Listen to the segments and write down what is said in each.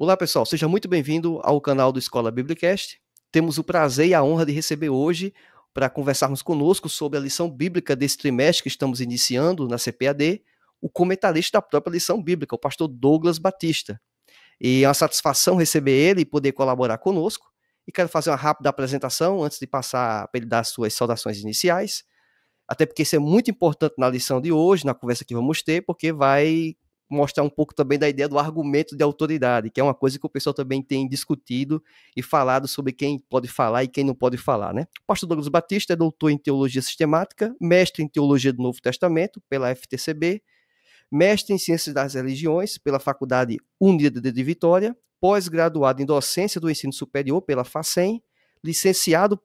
Olá, pessoal, seja muito bem-vindo ao canal do Escola Biblicast. Temos o prazer e a honra de receber hoje para conversarmos conosco sobre a lição bíblica desse trimestre que estamos iniciando na CPAD, o comentarista da própria lição bíblica, o pastor Douglas Batista. E é uma satisfação receber ele e poder colaborar conosco. E quero fazer uma rápida apresentação antes de passar para ele dar as suas saudações iniciais, até porque isso é muito importante na lição de hoje, na conversa que vamos ter, porque vai mostrar um pouco também da ideia do argumento de autoridade, que é uma coisa que o pessoal também tem discutido e falado sobre quem pode falar e quem não pode falar, né? O pastor Douglas Batista é doutor em Teologia Sistemática, mestre em Teologia do Novo Testamento pela FTCB, mestre em Ciências das Religiões pela Faculdade Unida de Vitória, pós-graduado em Docência do Ensino Superior pela FACEM, licenciado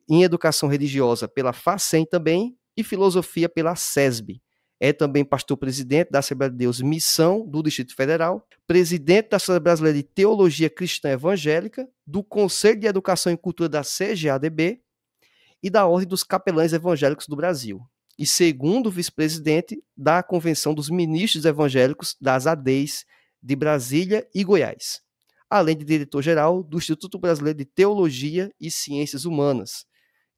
em Educação Religiosa pela FACEM também e Filosofia pela SESB. É também pastor-presidente da Assembleia de Deus Missão do Distrito Federal, presidente da Associação Brasileira de Teologia Cristã Evangélica, do Conselho de Educação e Cultura da CGADB e da Ordem dos Capelães Evangélicos do Brasil. E segundo vice-presidente da Convenção dos Ministros Evangélicos das ADEs de Brasília e Goiás, além de diretor-geral do Instituto Brasileiro de Teologia e Ciências Humanas.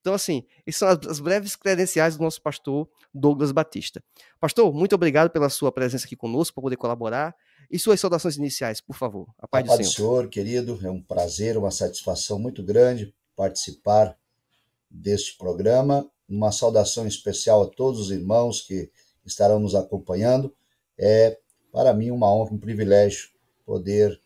Então, assim, essas são as breves credenciais do nosso pastor Douglas Batista. Pastor, muito obrigado pela sua presença aqui conosco, para poder colaborar. E suas saudações iniciais, por favor. A A paz do paz do Senhor. Senhor, querido, é um prazer, uma satisfação muito grande participar deste programa. Uma saudação especial a todos os irmãos que estarão nos acompanhando. É, para mim, uma honra, um privilégio poder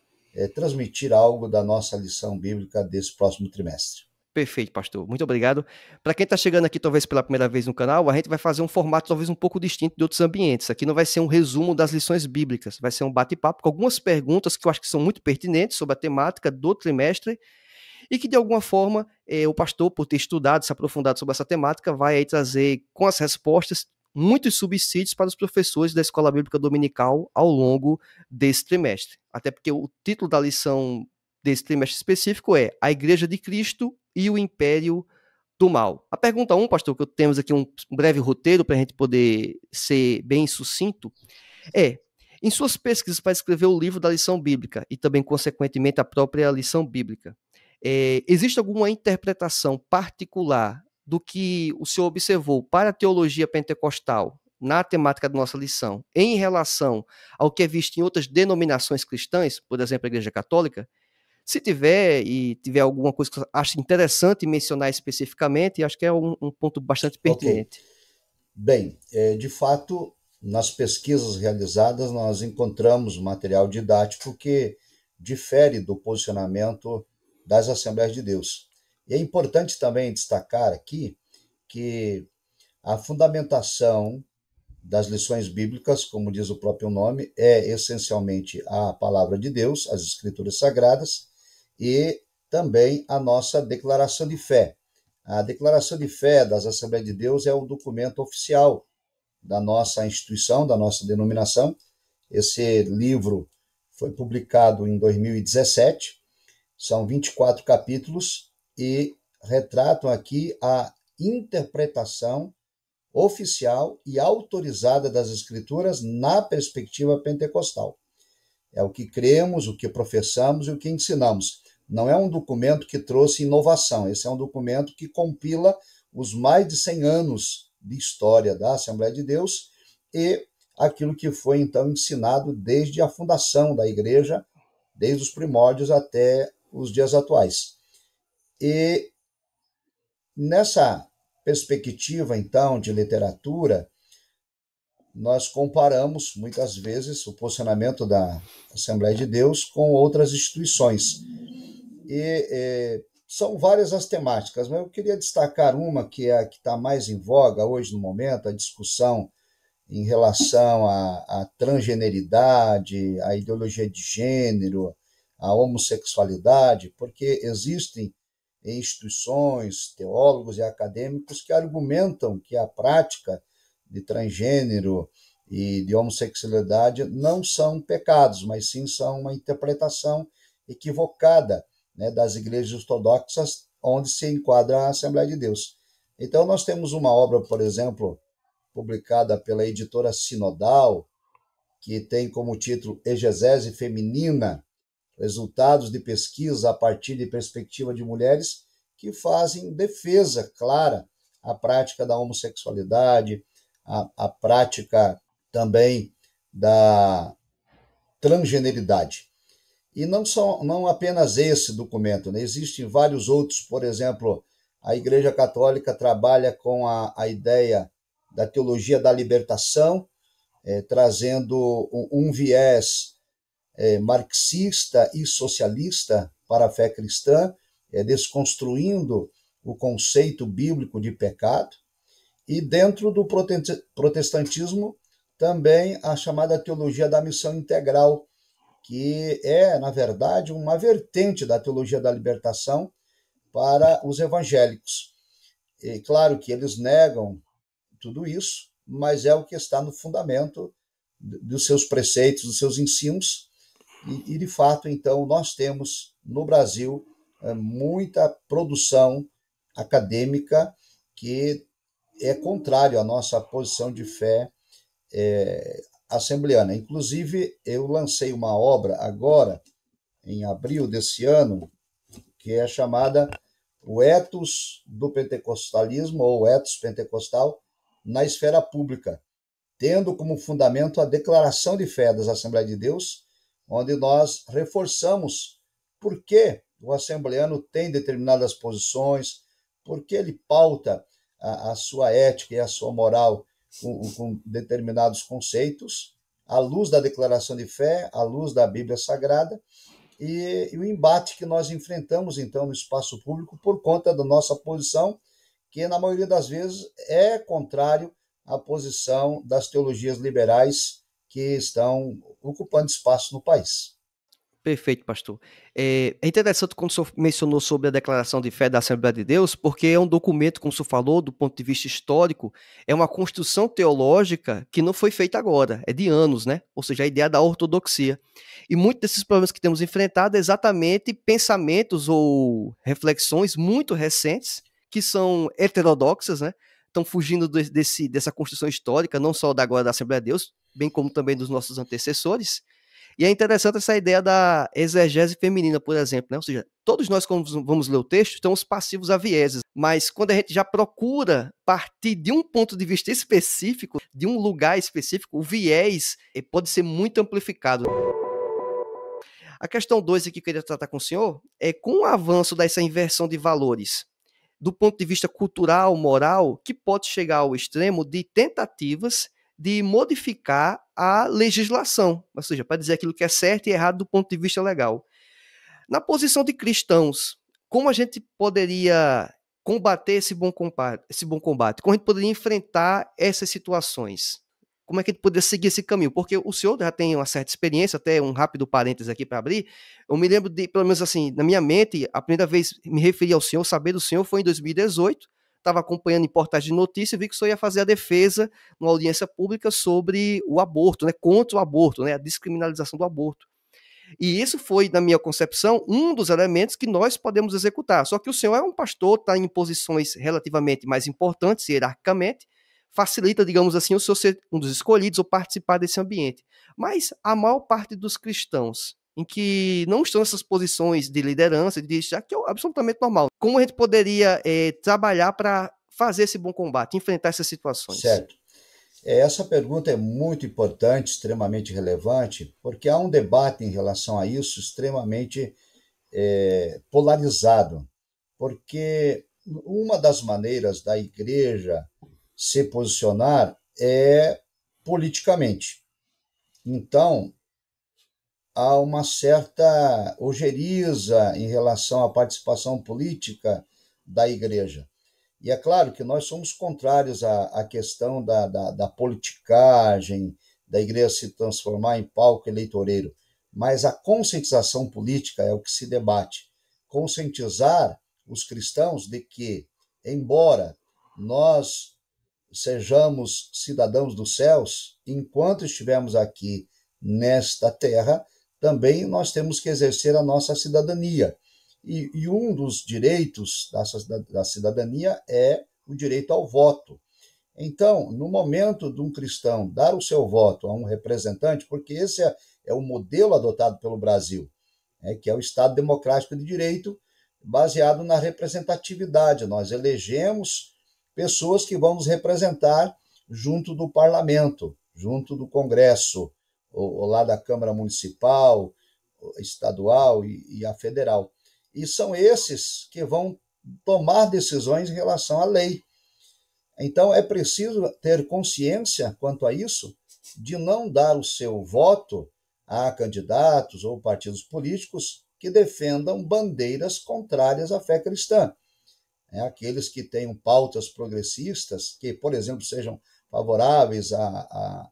transmitir algo da nossa lição bíblica desse próximo trimestre. Perfeito, pastor. Muito obrigado. Para quem está chegando aqui, talvez pela primeira vez no canal, a gente vai fazer um formato talvez um pouco distinto de outros ambientes. Aqui não vai ser um resumo das lições bíblicas, vai ser um bate-papo com algumas perguntas que eu acho que são muito pertinentes sobre a temática do trimestre e que, de alguma forma, o pastor, por ter estudado, se aprofundado sobre essa temática, vai aí trazer com as respostas muitos subsídios para os professores da Escola Bíblica Dominical ao longo desse trimestre. Até porque o título da lição desse trimestre específico é A Igreja de Cristo e o Império do Mal. A pergunta 1, pastor, que temos aqui um breve roteiro para a gente poder ser bem sucinto, é: em suas pesquisas para escrever o livro da lição bíblica e também, consequentemente, a própria lição bíblica, existe alguma interpretação particular do que o senhor observou para a teologia pentecostal na temática da nossa lição em relação ao que é visto em outras denominações cristãs, por exemplo, a Igreja Católica? Se tiver e tiver alguma coisa que você acha interessante mencionar especificamente, acho que é um ponto bastante Ok. pertinente. Bem, de fato, nas pesquisas realizadas, nós encontramos material didático que difere do posicionamento das Assembleias de Deus. E é importante também destacar aqui que a fundamentação das lições bíblicas, como diz o próprio nome, é essencialmente a palavra de Deus, as Escrituras Sagradas, e também a nossa declaração de fé. A declaração de fé das Assembleias de Deus é o documento oficial da nossa instituição, da nossa denominação. Esse livro foi publicado em 2017, são 24 capítulos e retratam aqui a interpretação oficial e autorizada das Escrituras na perspectiva pentecostal. É o que cremos, o que professamos e o que ensinamos. Não é um documento que trouxe inovação, esse é um documento que compila os mais de 100 anos de história da Assembleia de Deus e aquilo que foi então ensinado desde a fundação da igreja, desde os primórdios até os dias atuais. E nessa perspectiva, então, de literatura, nós comparamos, muitas vezes, o posicionamento da Assembleia de Deus com outras instituições. E são várias as temáticas, mas eu queria destacar uma que é a que está mais em voga hoje no momento, a discussão em relação à transgeneridade, à ideologia de gênero, à homossexualidade, porque existem instituições, teólogos e acadêmicos que argumentam que a prática de transgênero e de homossexualidade não são pecados, mas sim são uma interpretação equivocada, né, das igrejas ortodoxas onde se enquadra a Assembleia de Deus. Então nós temos uma obra, por exemplo, publicada pela editora Sinodal, que tem como título Exegese Feminina, resultados de pesquisa a partir de perspectiva de mulheres que fazem defesa clara à prática da homossexualidade, à prática também da transgeneridade. E não apenas esse documento, né? Existem vários outros, por exemplo, a Igreja Católica trabalha com a ideia da teologia da libertação, trazendo um viés marxista e socialista para a fé cristã, desconstruindo o conceito bíblico de pecado. E dentro do protestantismo, também a chamada teologia da missão integral, que é, na verdade, uma vertente da teologia da libertação para os evangélicos. E claro que eles negam tudo isso, mas é o que está no fundamento dos seus preceitos, dos seus ensinos, e de fato, então, nós temos no Brasil muita produção acadêmica que é contrário à nossa posição de fé assembleana. Inclusive, eu lancei uma obra agora, em abril desse ano, que é chamada O Ethos do Pentecostalismo, ou Ethos Pentecostal, na esfera pública, tendo como fundamento a declaração de fé das Assembleias de Deus, onde nós reforçamos por que o assembleano tem determinadas posições, por que ele pauta a sua ética e a sua moral com determinados conceitos, à luz da declaração de fé, à luz da Bíblia Sagrada, e o embate que nós enfrentamos, então, no espaço público por conta da nossa posição, que, na maioria das vezes, é contrário à posição das teologias liberais que estão ocupando espaço no país. Perfeito, pastor. É interessante quando o senhor mencionou sobre a declaração de fé da Assembleia de Deus, porque é um documento, como o senhor falou, do ponto de vista histórico, é uma construção teológica que não foi feita agora, é de anos, né? Ou seja, a ideia da ortodoxia. E muitos desses problemas que temos enfrentado é exatamente pensamentos ou reflexões muito recentes, que são heterodoxas, né? Estão fugindo dessa construção histórica, não só da agora da Assembleia de Deus, bem como também dos nossos antecessores. E é interessante essa ideia da exegese feminina, por exemplo, né? Ou seja, todos nós, quando vamos ler o texto, estamos passivos a vieses, mas quando a gente já procura partir de um ponto de vista específico, de um lugar específico, o viés pode ser muito amplificado. A questão 2 aqui que eu queria tratar com o senhor é com o avanço dessa inversão de valores, do ponto de vista cultural, moral, que pode chegar ao extremo de tentativas de modificar a legislação, ou seja, para dizer aquilo que é certo e errado do ponto de vista legal. Na posição de cristãos, como a gente poderia combater esse bom combate? Como a gente poderia enfrentar essas situações? Como é que a gente poderia seguir esse caminho? Porque o senhor já tem uma certa experiência, até um rápido parênteses aqui para abrir. Eu me lembro de, pelo menos assim, na minha mente, a primeira vez me referi ao senhor, saber do senhor, foi em 2018. Estava acompanhando em portais de notícia e vi que o senhor ia fazer a defesa numa audiência pública sobre o aborto, né, contra o aborto, né, a descriminalização do aborto. E isso foi, na minha concepção, um dos elementos que nós podemos executar. Só que o senhor é um pastor, está em posições relativamente mais importantes, hierarquicamente, facilita, digamos assim, o senhor ser um dos escolhidos ou participar desse ambiente. Mas a maior parte dos cristãos, em que não estão nessas posições de liderança, já que é absolutamente normal, como a gente poderia trabalhar para fazer esse bom combate, enfrentar essas situações? Certo. Essa pergunta é muito importante, extremamente relevante, porque há um debate em relação a isso extremamente polarizado. Porque uma das maneiras da igreja se posicionar é politicamente. Então, há uma certa ojeriza em relação à participação política da igreja. E é claro que nós somos contrários à questão da politicagem, da igreja se transformar em palco eleitoreiro, mas a conscientização política é o que se debate. Conscientizar os cristãos de que, embora nós sejamos cidadãos dos céus, enquanto estivermos aqui nesta terra, também nós temos que exercer a nossa cidadania. E um dos direitos da cidadania é o direito ao voto. Então, no momento de um cristão dar o seu voto a um representante, porque esse é o modelo adotado pelo Brasil, que é o Estado Democrático de Direito, baseado na representatividade. Nós elegemos pessoas que vão nos representar junto do parlamento, junto do Congresso, ou lá da Câmara Municipal, estadual e a federal. E são esses que vão tomar decisões em relação à lei. Então, é preciso ter consciência quanto a isso, de não dar o seu voto a candidatos ou partidos políticos que defendam bandeiras contrárias à fé cristã. Aqueles que tenham pautas progressistas, que, por exemplo, sejam favoráveis à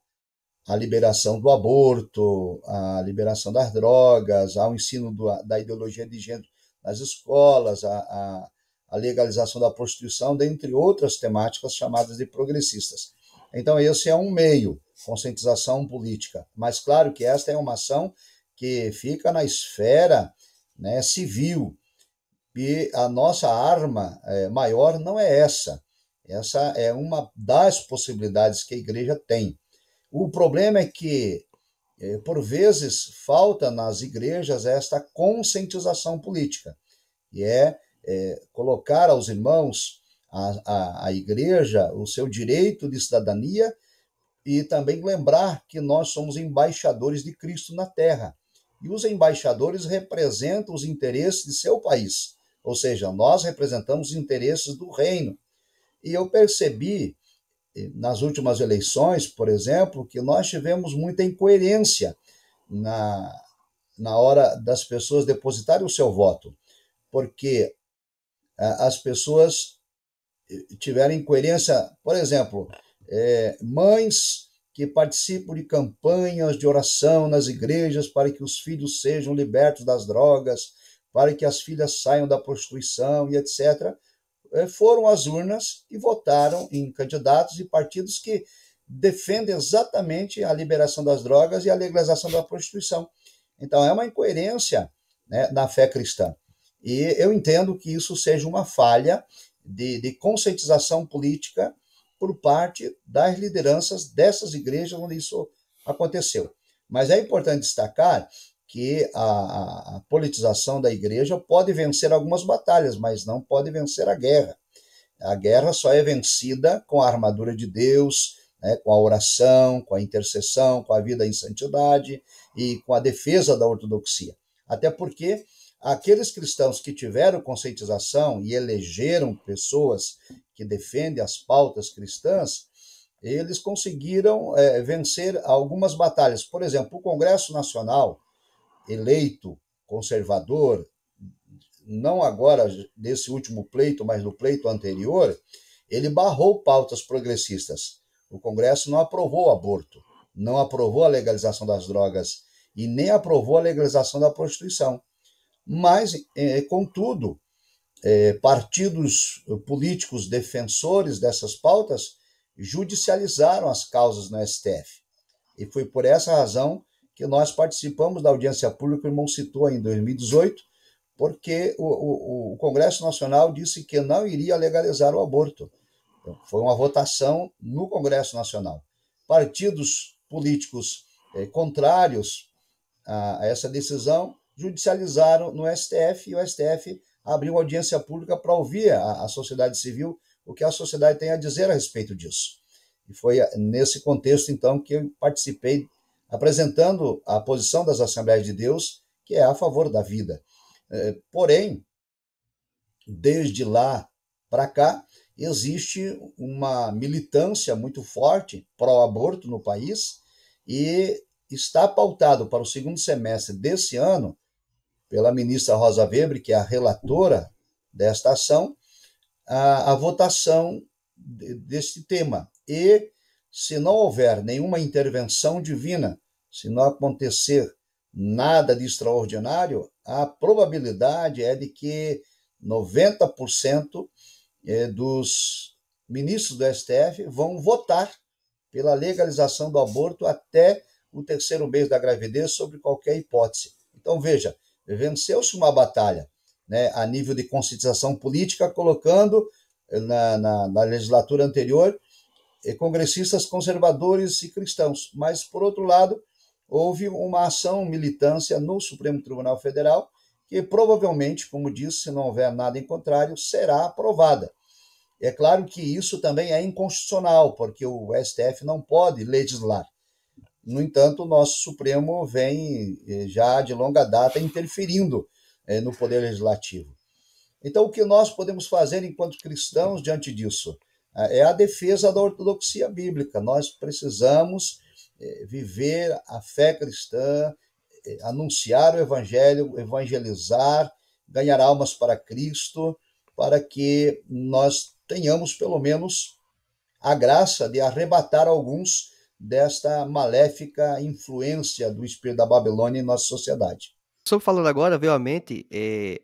liberação do aborto, à liberação das drogas, ao ensino da ideologia de gênero nas escolas, à legalização da prostituição, dentre outras temáticas chamadas de progressistas. Então, esse é um meio, conscientização política. Mas, claro que esta é uma ação que fica na esfera, né, civil, e a nossa arma maior não é essa. Essa é uma das possibilidades que a igreja tem. O problema é que, por vezes, falta nas igrejas esta conscientização política, e colocar aos irmãos, à igreja, o seu direito de cidadania, e também lembrar que nós somos embaixadores de Cristo na terra. E os embaixadores representam os interesses de seu país, ou seja, nós representamos os interesses do reino. E eu percebi, nas últimas eleições, por exemplo, que nós tivemos muita incoerência na hora das pessoas depositarem o seu voto, porque as pessoas tiveram incoerência, por exemplo, mães que participam de campanhas de oração nas igrejas para que os filhos sejam libertos das drogas, para que as filhas saiam da prostituição e etc., foram às urnas e votaram em candidatos e partidos que defendem exatamente a liberação das drogas e a legalização da prostituição. Então, é uma incoerência, né, na fé cristã. E eu entendo que isso seja uma falha de conscientização política por parte das lideranças dessas igrejas onde isso aconteceu. Mas é importante destacar que a politização da igreja pode vencer algumas batalhas, mas não pode vencer a guerra. A guerra só é vencida com a armadura de Deus, né, com a oração, com a intercessão, com a vida em santidade e com a defesa da ortodoxia. Até porque aqueles cristãos que tiveram conscientização e elegeram pessoas que defendem as pautas cristãs, eles conseguiram vencer algumas batalhas. Por exemplo, o Congresso Nacional, eleito conservador, não agora desse último pleito, mas no pleito anterior, ele barrou pautas progressistas. O Congresso não aprovou o aborto, não aprovou a legalização das drogas e nem aprovou a legalização da prostituição. Mas, contudo, partidos políticos defensores dessas pautas judicializaram as causas no STF. E foi por essa razão que nós participamos da audiência pública que o irmão citou em 2018, porque o Congresso Nacional disse que não iria legalizar o aborto. Então, foi uma votação no Congresso Nacional. Partidos políticos contrários a essa decisão judicializaram no STF, e o STF abriu uma audiência pública para ouvir a sociedade civil, o que a sociedade tem a dizer a respeito disso. E foi nesse contexto, então, que eu participei, apresentando a posição das Assembleias de Deus, que é a favor da vida. Porém, desde lá para cá, existe uma militância muito forte pró-aborto no país, e está pautado para o segundo semestre desse ano, pela ministra Rosa Weber, que é a relatora desta ação, a votação deste tema. E, se não houver nenhuma intervenção divina, se não acontecer nada de extraordinário, a probabilidade é de que 90% dos ministros do STF vão votar pela legalização do aborto até o terceiro mês da gravidez, sobre qualquer hipótese. Então, veja, venceu-se uma batalha, né, a nível de conscientização política, colocando na legislatura anterior congressistas conservadores e cristãos. Mas, por outro lado, houve uma ação, militância no Supremo Tribunal Federal, que provavelmente, como disse, se não houver nada em contrário, será aprovada. É claro que isso também é inconstitucional, porque o STF não pode legislar. No entanto, o nosso Supremo vem já de longa data interferindo no Poder Legislativo. Então, o que nós podemos fazer enquanto cristãos diante disso? É a defesa da ortodoxia bíblica. Nós precisamos viver a fé cristã, anunciar o evangelho, evangelizar, ganhar almas para Cristo, para que nós tenhamos pelo menos a graça de arrebatar alguns desta maléfica influência do espírito da Babilônia em nossa sociedade. Estou falando agora, veio à mente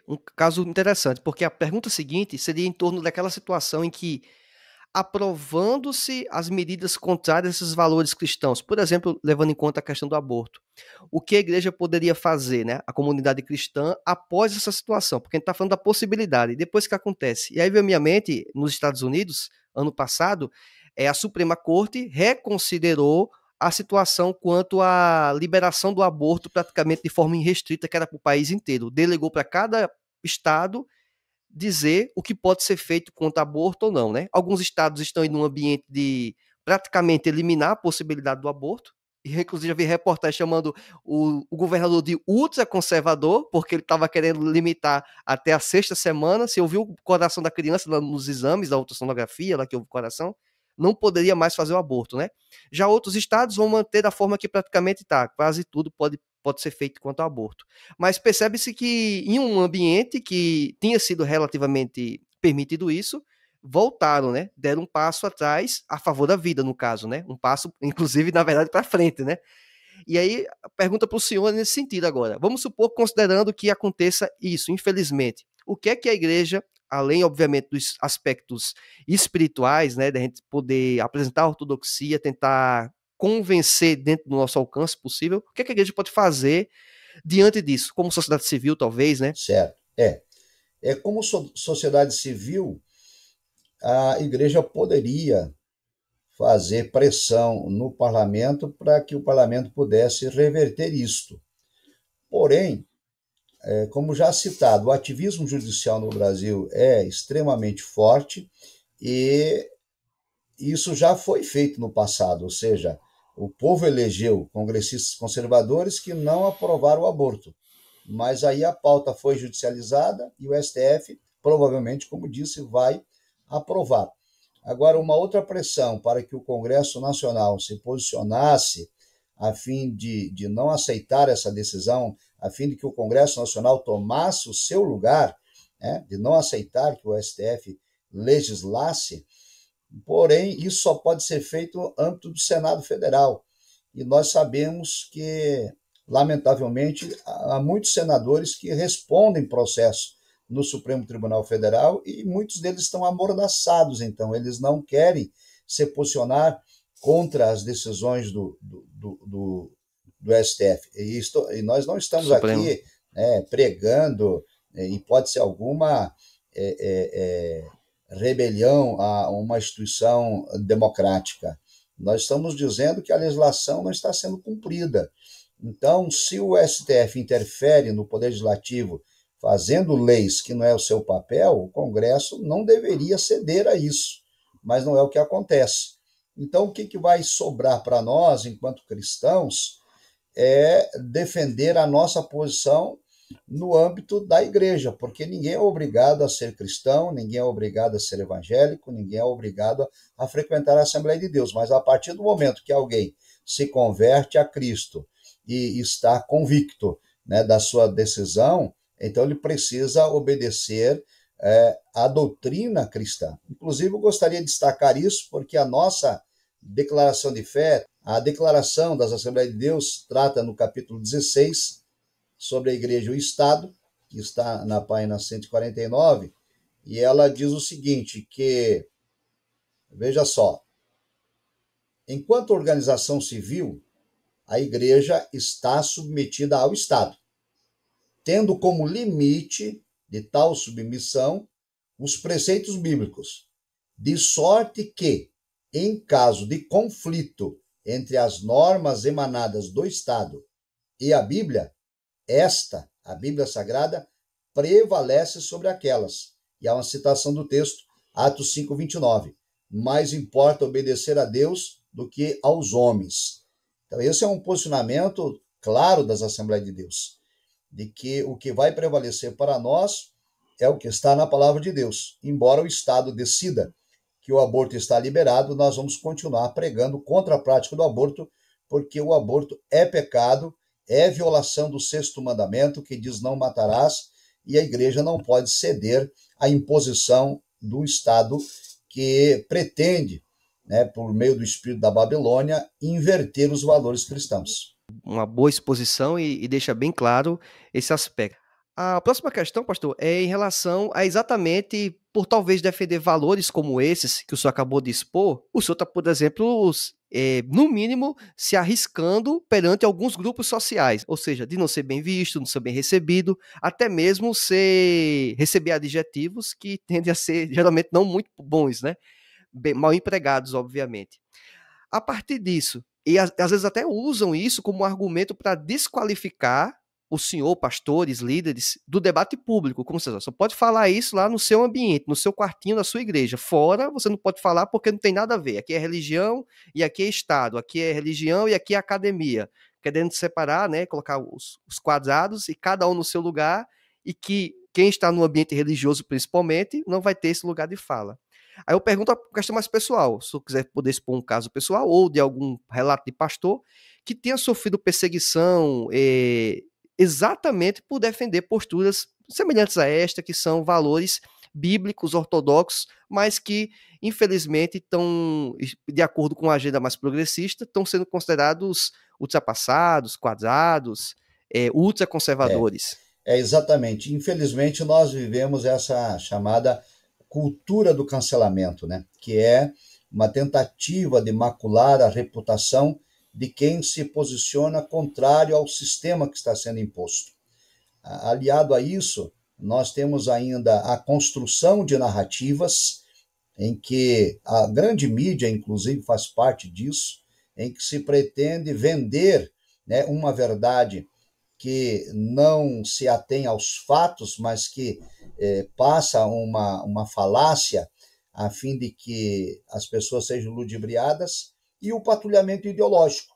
um caso interessante, porque a pergunta seguinte seria em torno daquela situação em que, aprovando-se as medidas contrárias a esses valores cristãos, por exemplo, levando em conta a questão do aborto, o que a igreja poderia fazer, né, a comunidade cristã, após essa situação? Porque a gente está falando da possibilidade, depois que acontece. E aí veio à minha mente, nos Estados Unidos, ano passado, a Suprema Corte reconsiderou a situação quanto à liberação do aborto praticamente de forma irrestrita, que era para o país inteiro. Delegou para cada estado dizer o que pode ser feito contra aborto ou não, né? Alguns estados estão em um ambiente de praticamente eliminar a possibilidade do aborto. E, inclusive, eu vi reportagem chamando o governador de ultraconservador, porque ele estava querendo limitar até a sexta semana. Se ouviu o coração da criança nos exames da ultrassonografia, lá que ouve o coração, não poderia mais fazer o aborto, né? Já outros estados vão manter da forma que praticamente está. Quase tudo pode ser feito quanto ao aborto. Mas percebe-se que em um ambiente que tinha sido relativamente permitido isso, voltaram, né? Deram um passo atrás a favor da vida, no caso, né? Um passo, inclusive, na verdade, para frente, né? E aí, pergunta para o senhor nesse sentido agora. Vamos supor, considerando que aconteça isso, infelizmente. O que é que a igreja, além, obviamente, dos aspectos espirituais, né? Da gente poder apresentar a ortodoxia, tentar convencer dentro do nosso alcance possível, o que é que a igreja pode fazer diante disso? Como sociedade civil, talvez, né? Certo. Como sociedade civil, a igreja poderia fazer pressão no parlamento para que o parlamento pudesse reverter isto. Porém, como já citado, o ativismo judicial no Brasil é extremamente forte e isso já foi feito no passado, ou seja, o povo elegeu congressistas conservadores que não aprovaram o aborto. Mas aí a pauta foi judicializada e o STF, provavelmente, como disse, vai aprovar. Agora, uma outra pressão para que o Congresso Nacional se posicionasse a fim de não aceitar essa decisão, a fim de que o Congresso Nacional tomasse o seu lugar, né, de não aceitar que o STF legislasse, porém, isso só pode ser feito no âmbito do Senado Federal. E nós sabemos que, lamentavelmente, há muitos senadores que respondem processo no Supremo Tribunal Federal e muitos deles estão amordaçados, então eles não querem se posicionar contra as decisões do STF. E nós não estamos Supremo. aqui pregando, em hipótese alguma, rebelião a uma instituição democrática. Nós estamos dizendo que a legislação não está sendo cumprida. Então, se o STF interfere no Poder Legislativo fazendo leis que não é o seu papel, o Congresso não deveria ceder a isso, mas não é o que acontece. Então, o que vai sobrar para nós, enquanto cristãos, é defender a nossa posição no âmbito da igreja, porque ninguém é obrigado a ser cristão, ninguém é obrigado a ser evangélico, ninguém é obrigado a frequentar a Assembleia de Deus, mas a partir do momento que alguém se converte a Cristo e está convicto, né, da sua decisão, então ele precisa obedecer à doutrina cristã. Inclusive, eu gostaria de destacar isso porque a nossa declaração de fé, a declaração das Assembleias de Deus, trata no capítulo 16 sobre a igreja e o Estado, que está na página 149, e ela diz o seguinte, que, veja só, enquanto organização civil, a igreja está submetida ao Estado, tendo como limite de tal submissão os preceitos bíblicos, de sorte que, em caso de conflito entre as normas emanadas do Estado e a Bíblia, a Bíblia Sagrada, prevalece sobre aquelas. E há uma citação do texto, Atos 5:29. Mais importa obedecer a Deus do que aos homens. Então, esse é um posicionamento claro das Assembleias de Deus, de que o que vai prevalecer para nós é o que está na palavra de Deus. Embora o Estado decida que o aborto está liberado, nós vamos continuar pregando contra a prática do aborto, porque o aborto é pecado, é violação do sexto mandamento, que diz não matarás, e a igreja não pode ceder à imposição do Estado que pretende, né, por meio do espírito da Babilônia, inverter os valores cristãos. Uma boa exposição e deixa bem claro esse aspecto. A próxima questão, pastor, é em relação a exatamente por talvez defender valores como esses que o senhor acabou de expor, o senhor está, por exemplo, no mínimo, se arriscando perante alguns grupos sociais, ou seja, de não ser bem visto, não ser bem recebido, até mesmo receber adjetivos que tendem a ser geralmente não muito bons, né? Mal empregados, obviamente. A partir disso, e às vezes até usam isso como argumento para desqualificar o senhor, pastores, líderes, do debate público. Como você só pode falar isso lá no seu ambiente, no seu quartinho, na sua igreja. Fora, você não pode falar porque não tem nada a ver. Aqui é religião e aqui é Estado. Aqui é religião e aqui é academia. Querendo separar, né, colocar os quadrados e cada um no seu lugar, e que quem está no ambiente religioso, principalmente, não vai ter esse lugar de fala. Aí eu pergunto a questão mais pessoal, se eu quiser poder expor um caso pessoal ou de algum relato de pastor que tenha sofrido perseguição exatamente por defender posturas semelhantes a esta, que são valores bíblicos, ortodoxos, mas que, infelizmente, estão, de acordo com a agenda mais progressista, estão sendo considerados ultrapassados, quadrados, É, ultraconservadores. exatamente. Infelizmente, nós vivemos essa chamada cultura do cancelamento, né? Que é uma tentativa de macular a reputação de quem se posiciona contrário ao sistema que está sendo imposto. Aliado a isso, nós temos ainda a construção de narrativas, em que a grande mídia, inclusive, faz parte disso, em que se pretende vender, né, uma verdade que não se atém aos fatos, mas que passa uma falácia a fim de que as pessoas sejam ludibriadas, e o patrulhamento ideológico.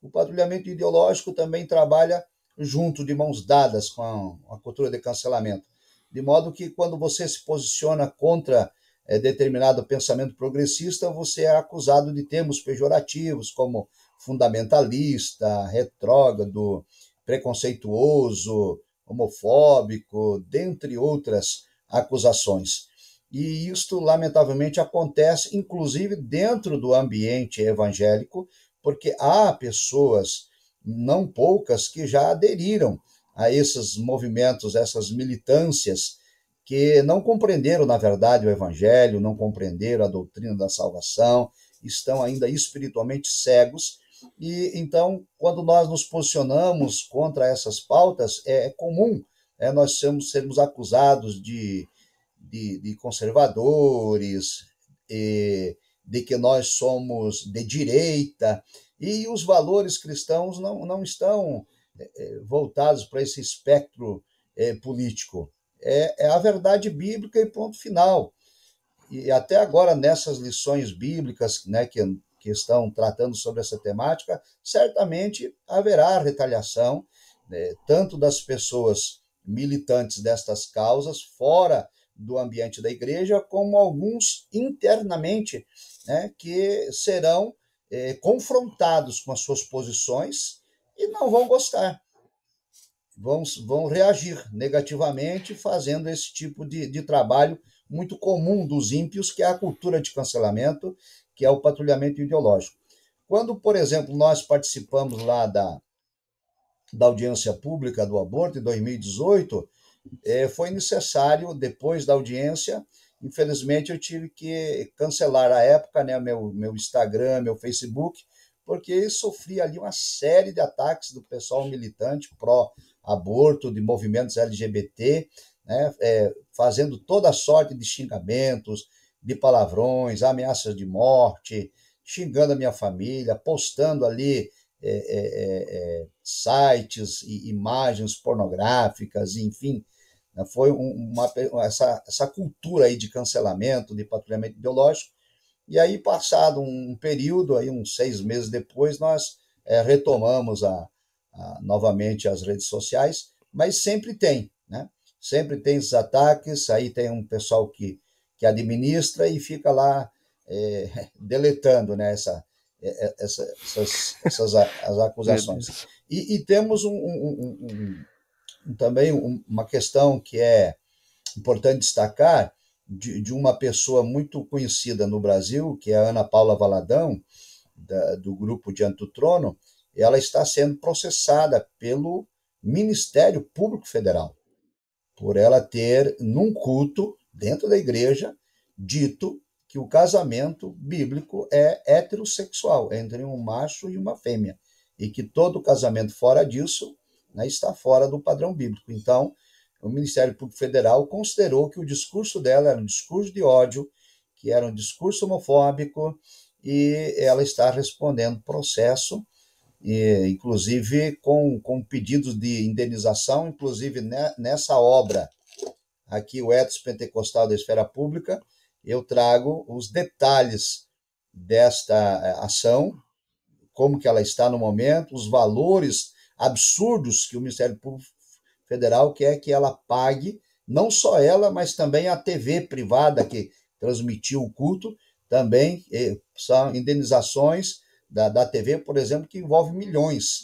O patrulhamento ideológico também trabalha junto, de mãos dadas com a cultura de cancelamento. De modo que, quando você se posiciona contra determinado pensamento progressista, você é acusado de termos pejorativos, como fundamentalista, retrógrado, preconceituoso, homofóbico, dentre outras acusações. E isto, lamentavelmente, acontece, inclusive, dentro do ambiente evangélico, porque há pessoas, não poucas, que já aderiram a esses movimentos, essas militâncias, que não compreenderam, na verdade, o evangelho, não compreenderam a doutrina da salvação, estão ainda espiritualmente cegos. E então, quando nós nos posicionamos contra essas pautas, é comum nós sermos acusados de conservadores, de que nós somos de direita, e os valores cristãos não estão voltados para esse espectro político. É a verdade bíblica e ponto final. E até agora, nessas lições bíblicas, né, que estão tratando sobre essa temática, certamente haverá retaliação, né, tanto das pessoas militantes destas causas, fora do ambiente da igreja, como alguns internamente, né, que serão confrontados com as suas posições e não vão gostar. Vão reagir negativamente, fazendo esse tipo de trabalho muito comum dos ímpios, que é a cultura de cancelamento, que é o patrulhamento ideológico. Quando, por exemplo, nós participamos lá da audiência pública do aborto, em 2018, foi necessário, depois da audiência, infelizmente eu tive que cancelar à época, né, meu Instagram, meu Facebook, porque sofri ali uma série de ataques do pessoal militante pró-aborto, de movimentos LGBT, né, fazendo toda sorte de xingamentos, de palavrões, ameaças de morte, xingando a minha família, postando ali sites e imagens pornográficas, enfim, né? Foi essa cultura aí de cancelamento, de patrulhamento ideológico. E aí, passado um período, aí, uns 6 meses depois, nós retomamos novamente as redes sociais, mas sempre tem, né? Sempre tem esses ataques, aí tem um pessoal que administra e fica lá deletando, né, as Meu acusações. Deus. E temos também uma questão que é importante destacar de uma pessoa muito conhecida no Brasil, que é a Ana Paula Valadão, do grupo Diante do Trono. Ela está sendo processada pelo Ministério Público Federal, por ela ter, num culto, dentro da igreja, dito que o casamento bíblico é heterossexual, entre um macho e uma fêmea, e que todo casamento fora disso, né, está fora do padrão bíblico. Então, o Ministério Público Federal considerou que o discurso dela era um discurso de ódio, que era um discurso homofóbico, e ela está respondendo processo, inclusive com pedidos de indenização, inclusive nessa obra aqui, o Ethos Pentecostal da Esfera Pública, eu trago os detalhes desta ação, como que ela está no momento, os valores absurdos que o Ministério Público Federal quer que ela pague, não só ela, mas também a TV privada que transmitiu o culto, também são indenizações da TV, por exemplo, que envolve milhões.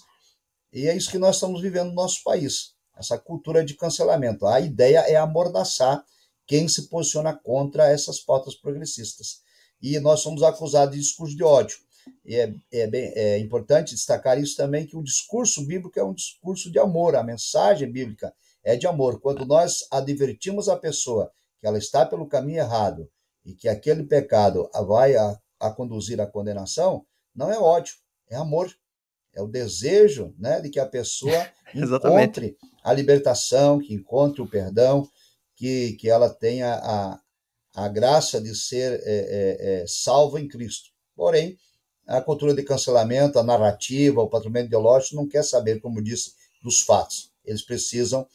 E é isso que nós estamos vivendo no nosso país, essa cultura de cancelamento. A ideia é amordaçar quem se posiciona contra essas pautas progressistas. E nós somos acusados de discurso de ódio. E é importante destacar isso também, que o discurso bíblico é um discurso de amor, a mensagem bíblica é de amor. Quando nós advertimos a pessoa que ela está pelo caminho errado e que aquele pecado vai a conduzir à condenação, não é ódio, é amor. É o desejo, né, de que a pessoa Exatamente. encontre a libertação, que encontre o perdão, que ela tenha a graça de ser salva em Cristo. Porém, a cultura de cancelamento, a narrativa, o patrulhamento ideológico não quer saber, como disse, dos fatos. Eles precisam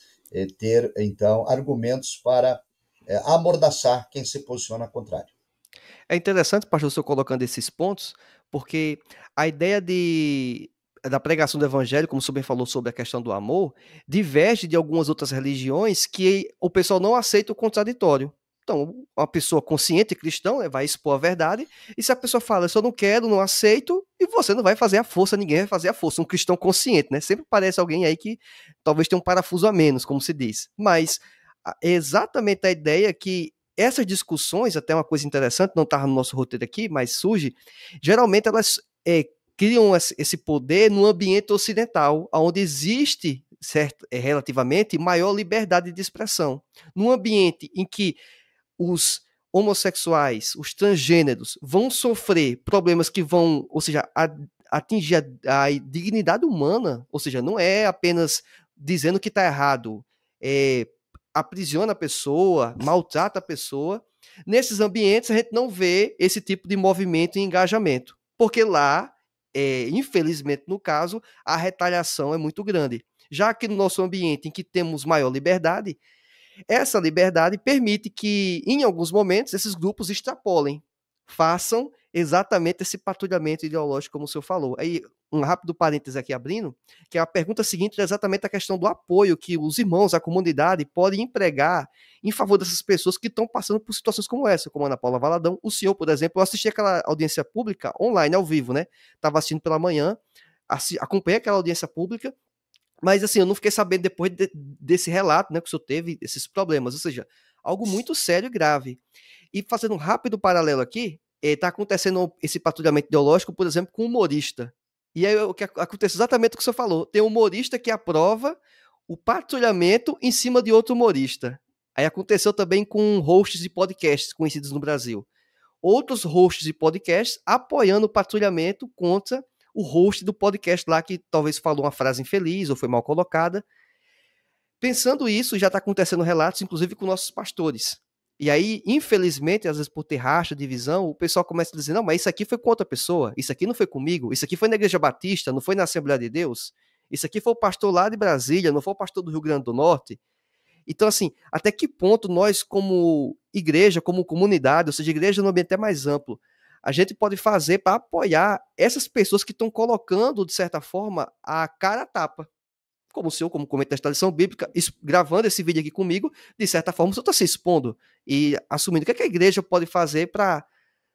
ter, então, argumentos para amordaçar quem se posiciona contrário. É interessante, pastor, o senhor colocando esses pontos, porque a ideia da pregação do evangelho, como o senhor bem falou sobre a questão do amor, diverge de algumas outras religiões que o pessoal não aceita o contraditório. Então, uma pessoa consciente cristã, né, vai expor a verdade, e se a pessoa fala, eu só não quero, não aceito, e você não vai fazer a força, ninguém vai fazer a força. Um cristão consciente, né? Sempre parece alguém aí que talvez tenha um parafuso a menos, como se diz. Mas é exatamente a ideia que essas discussões, até uma coisa interessante, não estava no nosso roteiro aqui, mas surge, geralmente elas criam esse poder no ambiente ocidental, onde existe relativamente maior liberdade de expressão. Num ambiente em que os homossexuais, os transgêneros, vão sofrer problemas que vão, ou seja, atingir a dignidade humana, ou seja, não é apenas dizendo que está errado, aprisiona a pessoa, maltrata a pessoa. Nesses ambientes, a gente não vê esse tipo de movimento e engajamento, porque lá, infelizmente, no caso, a retaliação é muito grande. Já que no nosso ambiente, em que temos maior liberdade, essa liberdade permite que, em alguns momentos, esses grupos extrapolem, façam exatamente esse patrulhamento ideológico, como o senhor falou. Aí, um rápido parêntese aqui abrindo, que a pergunta seguinte é exatamente a questão do apoio que os irmãos, a comunidade, podem empregar em favor dessas pessoas que estão passando por situações como essa, como a Ana Paula Valadão. O senhor, por exemplo, eu assisti aquela audiência pública online, ao vivo, né? Estava assistindo pela manhã, acompanhei aquela audiência pública, mas assim, eu não fiquei sabendo depois desse relato, né, que o senhor teve, esses problemas, ou seja, algo muito sério e grave. E fazendo um rápido paralelo aqui, está acontecendo esse patrulhamento ideológico, por exemplo, com um humorista. E aí o que acontece exatamente o que o senhor falou. Tem um humorista que aprova o patrulhamento em cima de outro humorista. Aí aconteceu também com hosts de podcasts conhecidos no Brasil. Outros hosts de podcasts apoiando o patrulhamento contra o host do podcast lá que talvez falou uma frase infeliz ou foi mal colocada. Pensando isso, já está acontecendo relatos, inclusive com nossos pastores. E aí, infelizmente, às vezes por ter racha, divisão, o pessoal começa a dizer, não, mas isso aqui foi com outra pessoa, isso aqui não foi comigo, isso aqui foi na Igreja Batista, não foi na Assembleia de Deus, isso aqui foi o pastor lá de Brasília, não foi o pastor do Rio Grande do Norte. Então, assim, até que ponto nós, como igreja, como comunidade, ou seja, igreja no ambiente até mais amplo, a gente pode fazer para apoiar essas pessoas que estão colocando, de certa forma, a cara a tapa? Como o senhor, como comentarista da tradição bíblica, gravando esse vídeo aqui comigo, de certa forma, o senhor está se expondo e assumindo o que, é que a igreja pode fazer para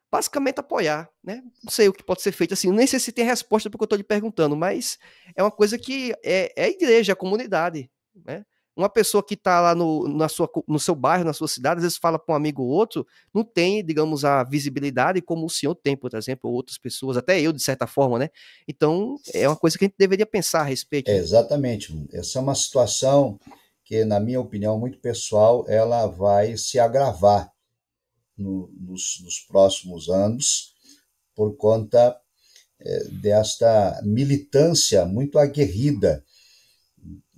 basicamente apoiar, né? Não sei o que pode ser feito, assim, nem sei se tem resposta para o que eu estou lhe perguntando, mas é uma coisa que é a igreja, a comunidade, né? Uma pessoa que está lá no seu bairro, na sua cidade, às vezes fala para um amigo ou outro, não tem, digamos, a visibilidade como o senhor tem, por exemplo, ou outras pessoas, até eu, de certa forma, né? Então, é uma coisa que a gente deveria pensar a respeito, né? Exatamente. Essa é uma situação que, na minha opinião, muito pessoal, ela vai se agravar nos próximos anos por conta desta militância muito aguerrida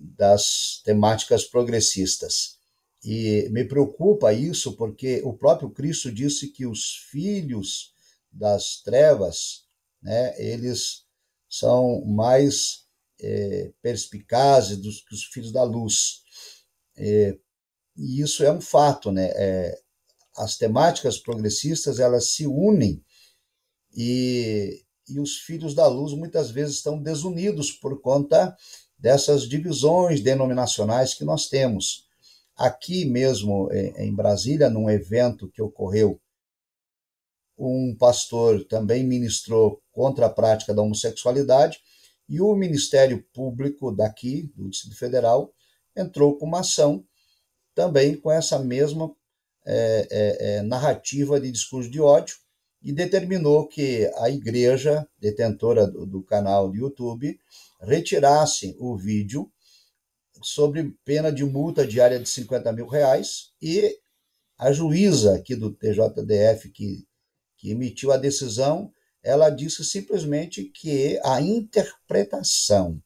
das temáticas progressistas. E me preocupa isso porque o próprio Cristo disse que os filhos das trevas, né, eles são mais perspicazes do que os filhos da luz. E isso é um fato, né? As temáticas progressistas, elas se unem e os filhos da luz muitas vezes estão desunidos por conta dessas divisões denominacionais que nós temos. Aqui mesmo em Brasília, num evento que ocorreu, um pastor também ministrou contra a prática da homossexualidade e o Ministério Público daqui, do Distrito Federal, entrou com uma ação também com essa mesma narrativa de discurso de ódio e determinou que a igreja, detentora do canal do YouTube, retirasse o vídeo sobre pena de multa diária de R$ 50.000 e a juíza aqui do TJDF que emitiu a decisão, ela disse simplesmente que a interpretação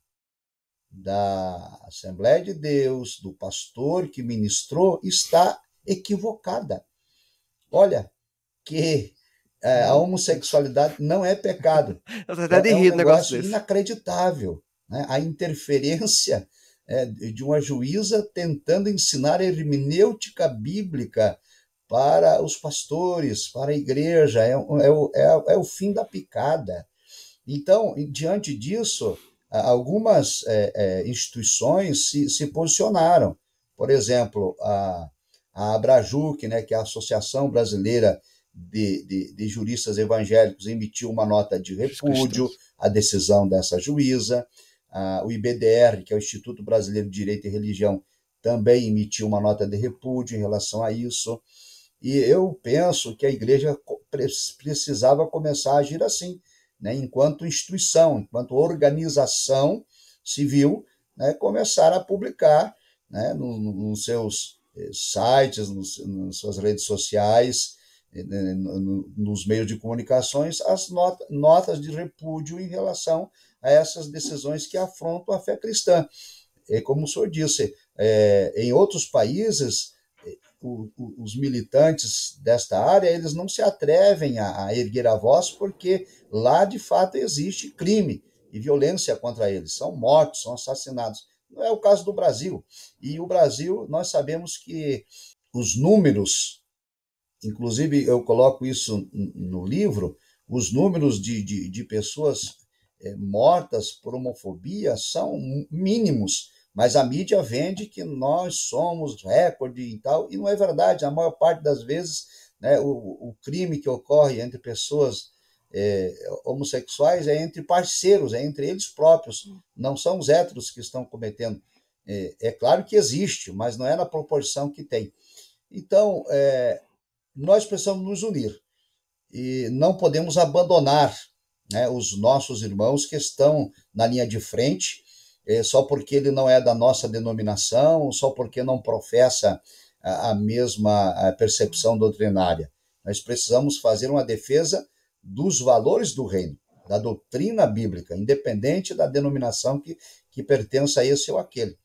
da Assembleia de Deus, do pastor que ministrou, está equivocada. Olha, que a homossexualidade não é pecado. Eu tô até de É um rir um negócio negócio desse. inacreditável. Né? A interferência de uma juíza tentando ensinar a hermenêutica bíblica para os pastores, para a igreja, é o fim da picada. Então, diante disso, algumas instituições se posicionaram. Por exemplo, a Abrajuc, né, que é a Associação Brasileira de Juristas Evangélicos, emitiu uma nota de repúdio à decisão dessa juíza. O IBDR, que é o Instituto Brasileiro de Direito e Religião, também emitiu uma nota de repúdio em relação a isso. E eu penso que a igreja precisava começar a agir assim, né, enquanto instituição, enquanto organização civil, né, começar a publicar, né, nos seus sites, nas suas redes sociais, nos meios de comunicações, as notas de repúdio em relação a essas decisões que afrontam a fé cristã. E como o senhor disse, em outros países, os militantes desta área, eles não se atrevem a erguer a voz porque lá, de fato, existe crime e violência contra eles. São mortos, são assassinados. Não é o caso do Brasil. E o Brasil, nós sabemos que os números, inclusive eu coloco isso no livro, os números de pessoas mortas por homofobia são mínimos, mas a mídia vende que nós somos recorde e tal, e não é verdade. A maior parte das vezes, né, o crime que ocorre entre pessoas homossexuais é entre parceiros, é entre eles próprios, não são os héteros que estão cometendo. É claro que existe, mas não é na proporção que tem. Então, nós precisamos nos unir e não podemos abandonar, né, os nossos irmãos que estão na linha de frente, só porque ele não é da nossa denominação, só porque não professa a mesma percepção doutrinária. Nós precisamos fazer uma defesa dos valores do reino, da doutrina bíblica, independente da denominação que pertença a esse ou aquele.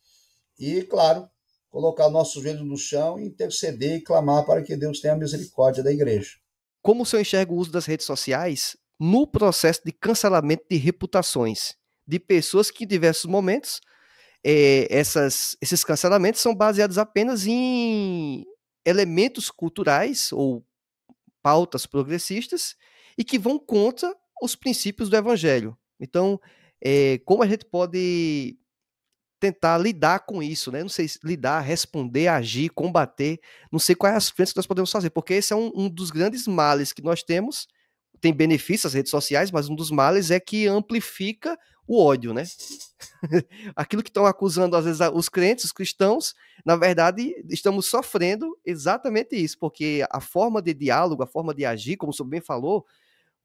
E, claro, colocar nossos joelhos no chão, interceder e clamar para que Deus tenha misericórdia da igreja. Como o senhor enxerga o uso das redes sociais no processo de cancelamento de reputações de pessoas que, em diversos momentos, esses cancelamentos são baseados apenas em elementos culturais ou pautas progressistas e que vão contra os princípios do evangelho. Então, como a gente pode tentar lidar com isso, né? Não sei, lidar, responder, agir, combater, não sei quais as frentes que nós podemos fazer, porque esse é um dos grandes males que nós temos. Tem benefícios as redes sociais, mas um dos males é que amplifica o ódio, né? Aquilo que estão acusando, às vezes, os crentes, os cristãos, na verdade, estamos sofrendo exatamente isso, porque a forma de diálogo, a forma de agir, como o senhor bem falou,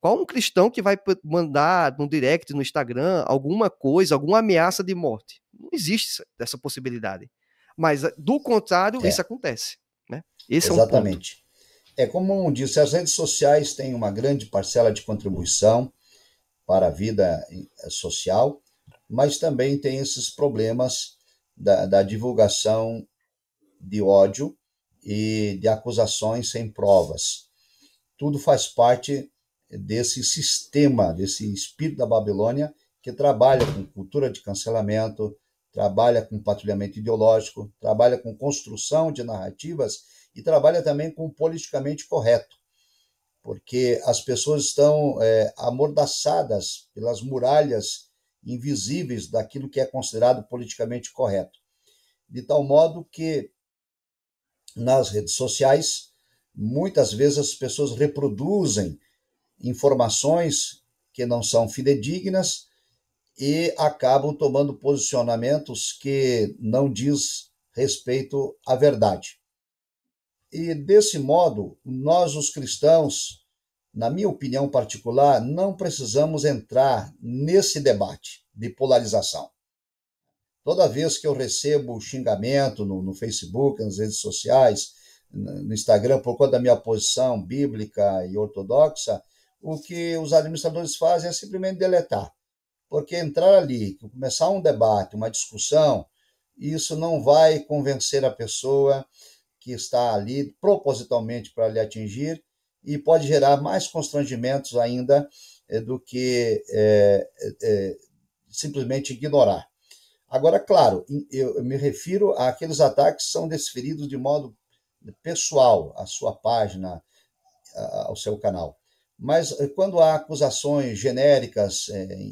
qual um cristão que vai mandar no direct, no Instagram, alguma coisa, alguma ameaça de morte? Não existe essa possibilidade. Mas, do contrário, isso acontece. Né? Esse é um ponto. Exatamente. Como disse, as redes sociais têm uma grande parcela de contribuição para a vida social, mas também tem esses problemas da divulgação de ódio e de acusações sem provas. Tudo faz parte desse sistema, desse espírito da Babilônia, que trabalha com cultura de cancelamento, trabalha com patrulhamento ideológico, trabalha com construção de narrativas e trabalha também com o politicamente correto, porque as pessoas estão amordaçadas pelas muralhas invisíveis daquilo que é considerado politicamente correto. De tal modo que nas redes sociais, muitas vezes as pessoas reproduzem informações que não são fidedignas e acabam tomando posicionamentos que não diz respeito à verdade. E desse modo, nós os cristãos, na minha opinião particular, não precisamos entrar nesse debate de polarização. Toda vez que eu recebo xingamento no Facebook, nas redes sociais, no Instagram, por conta da minha posição bíblica e ortodoxa, o que os administradores fazem é simplesmente deletar. Porque entrar ali, começar um debate, uma discussão, isso não vai convencer a pessoa que está ali propositalmente para lhe atingir e pode gerar mais constrangimentos ainda do que simplesmente ignorar. Agora, claro, eu me refiro àqueles ataques que são desferidos de modo pessoal à sua página, ao seu canal. Mas quando há acusações genéricas,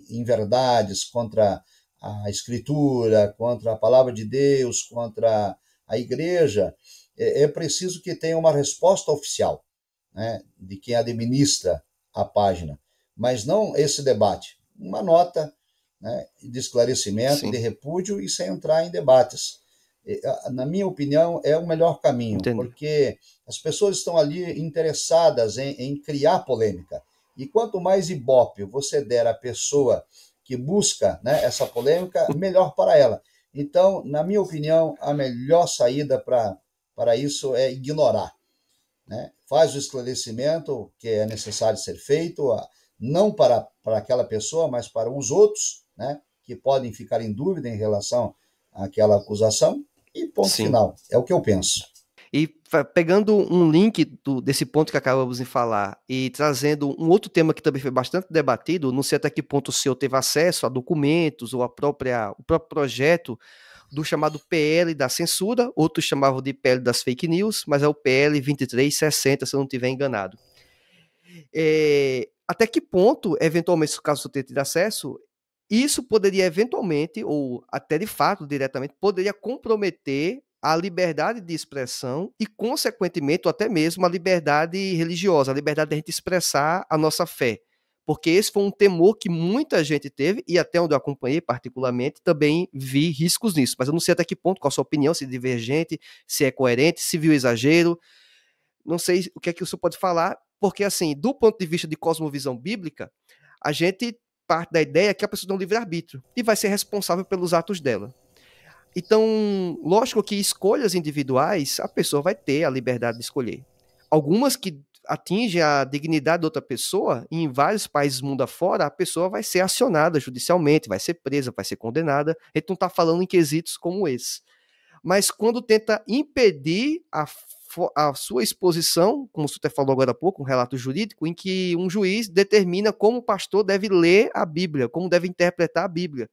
inverdades contra a Escritura, contra a Palavra de Deus, contra a Igreja, é preciso que tenha uma resposta oficial, né, de quem administra a página, mas não esse debate. Uma nota, né, de esclarecimento, Sim. de repúdio e sem entrar em debates. Na minha opinião, é o melhor caminho, Entendi. porque as pessoas estão ali interessadas em criar polêmica. E quanto mais ibope você der à pessoa que busca, né, essa polêmica, melhor para ela. Então, na minha opinião, a melhor saída para isso é ignorar. Né? Faz o esclarecimento que é necessário ser feito, não para aquela pessoa, mas para os outros, né, que podem ficar em dúvida em relação àquela acusação, e ponto final. É o que eu penso. E pegando um link desse ponto que acabamos de falar e trazendo um outro tema que também foi bastante debatido, não sei até que ponto o senhor teve acesso a documentos ou o próprio projeto do chamado PL da censura, outros chamavam de PL das fake news, mas é o PL 2360, se eu não estiver enganado. Até que ponto, eventualmente, caso o senhor tenha tido acesso, isso poderia eventualmente, ou até de fato, diretamente, poderia comprometer a liberdade de expressão e, consequentemente, ou até mesmo a liberdade religiosa, a liberdade de a gente expressar a nossa fé. Porque esse foi um temor que muita gente teve, e até onde eu acompanhei particularmente, também vi riscos nisso. Mas eu não sei até que ponto, qual a sua opinião, se é divergente, se é coerente, se viu exagero. Não sei o que é que o senhor pode falar, porque, assim, do ponto de vista de cosmovisão bíblica, a gente parte da ideia que a pessoa tem um livre-arbítrio e vai ser responsável pelos atos dela. Então, lógico que escolhas individuais, a pessoa vai ter a liberdade de escolher. Algumas que atingem a dignidade de outra pessoa, e em vários países do mundo afora, a pessoa vai ser acionada judicialmente, vai ser presa, vai ser condenada. A gente não está falando em quesitos como esse. mas quando tenta impedir a sua exposição, como você até falou agora há pouco, um relato jurídico, em que um juiz determina como o pastor deve ler a Bíblia, como deve interpretar a Bíblia.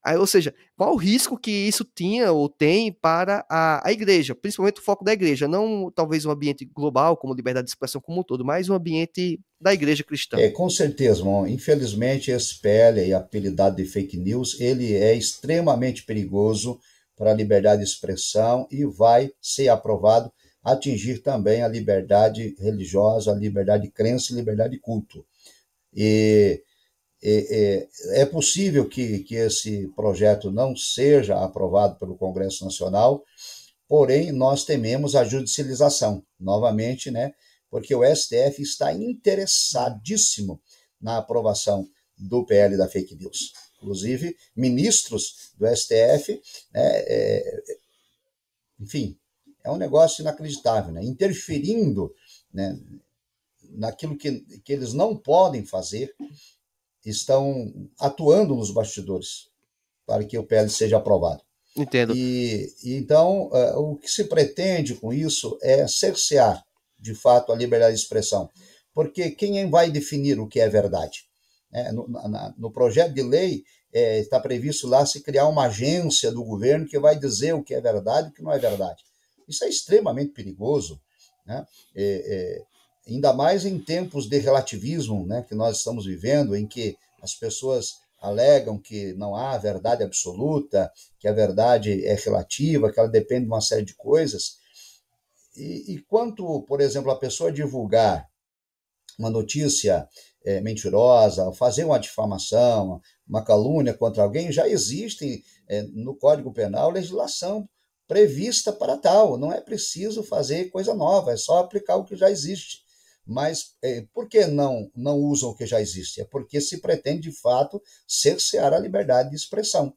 Aí, ou seja, qual o risco que isso tinha ou tem para a igreja, principalmente o foco da igreja, não talvez um ambiente global, como liberdade de expressão como um todo, mas um ambiente da igreja cristã. Com certeza, irmão. Infelizmente, esse PL, apelidado de fake news, ele é extremamente perigoso para a liberdade de expressão e vai ser aprovado, atingir também a liberdade religiosa, a liberdade de crença e liberdade de culto. E é possível que esse projeto não seja aprovado pelo Congresso Nacional, porém nós tememos a judicialização, novamente, né? Porque o STF está interessadíssimo na aprovação do PL da fake news. Inclusive, ministros do STF, né, enfim, é um negócio inacreditável, né? Interferindo, né, naquilo que eles não podem fazer, estão atuando nos bastidores para que o PL seja aprovado. Entendo. Então, o que se pretende com isso é cercear, de fato, a liberdade de expressão. Porque quem vai definir o que é verdade? No projeto de lei, está previsto lá se criar uma agência do governo que vai dizer o que é verdade e o que não é verdade. Isso é extremamente perigoso, né? Ainda mais em tempos de relativismo, né, que nós estamos vivendo, em que as pessoas alegam que não há verdade absoluta, que a verdade é relativa, que ela depende de uma série de coisas. E quanto, por exemplo, a pessoa divulgar uma notícia mentirosa, fazer uma difamação, uma calúnia contra alguém, já existe no Código Penal legislação prevista para tal. Não é preciso fazer coisa nova, é só aplicar o que já existe. Mas por que não usam o que já existe? É porque se pretende, de fato, cercear a liberdade de expressão.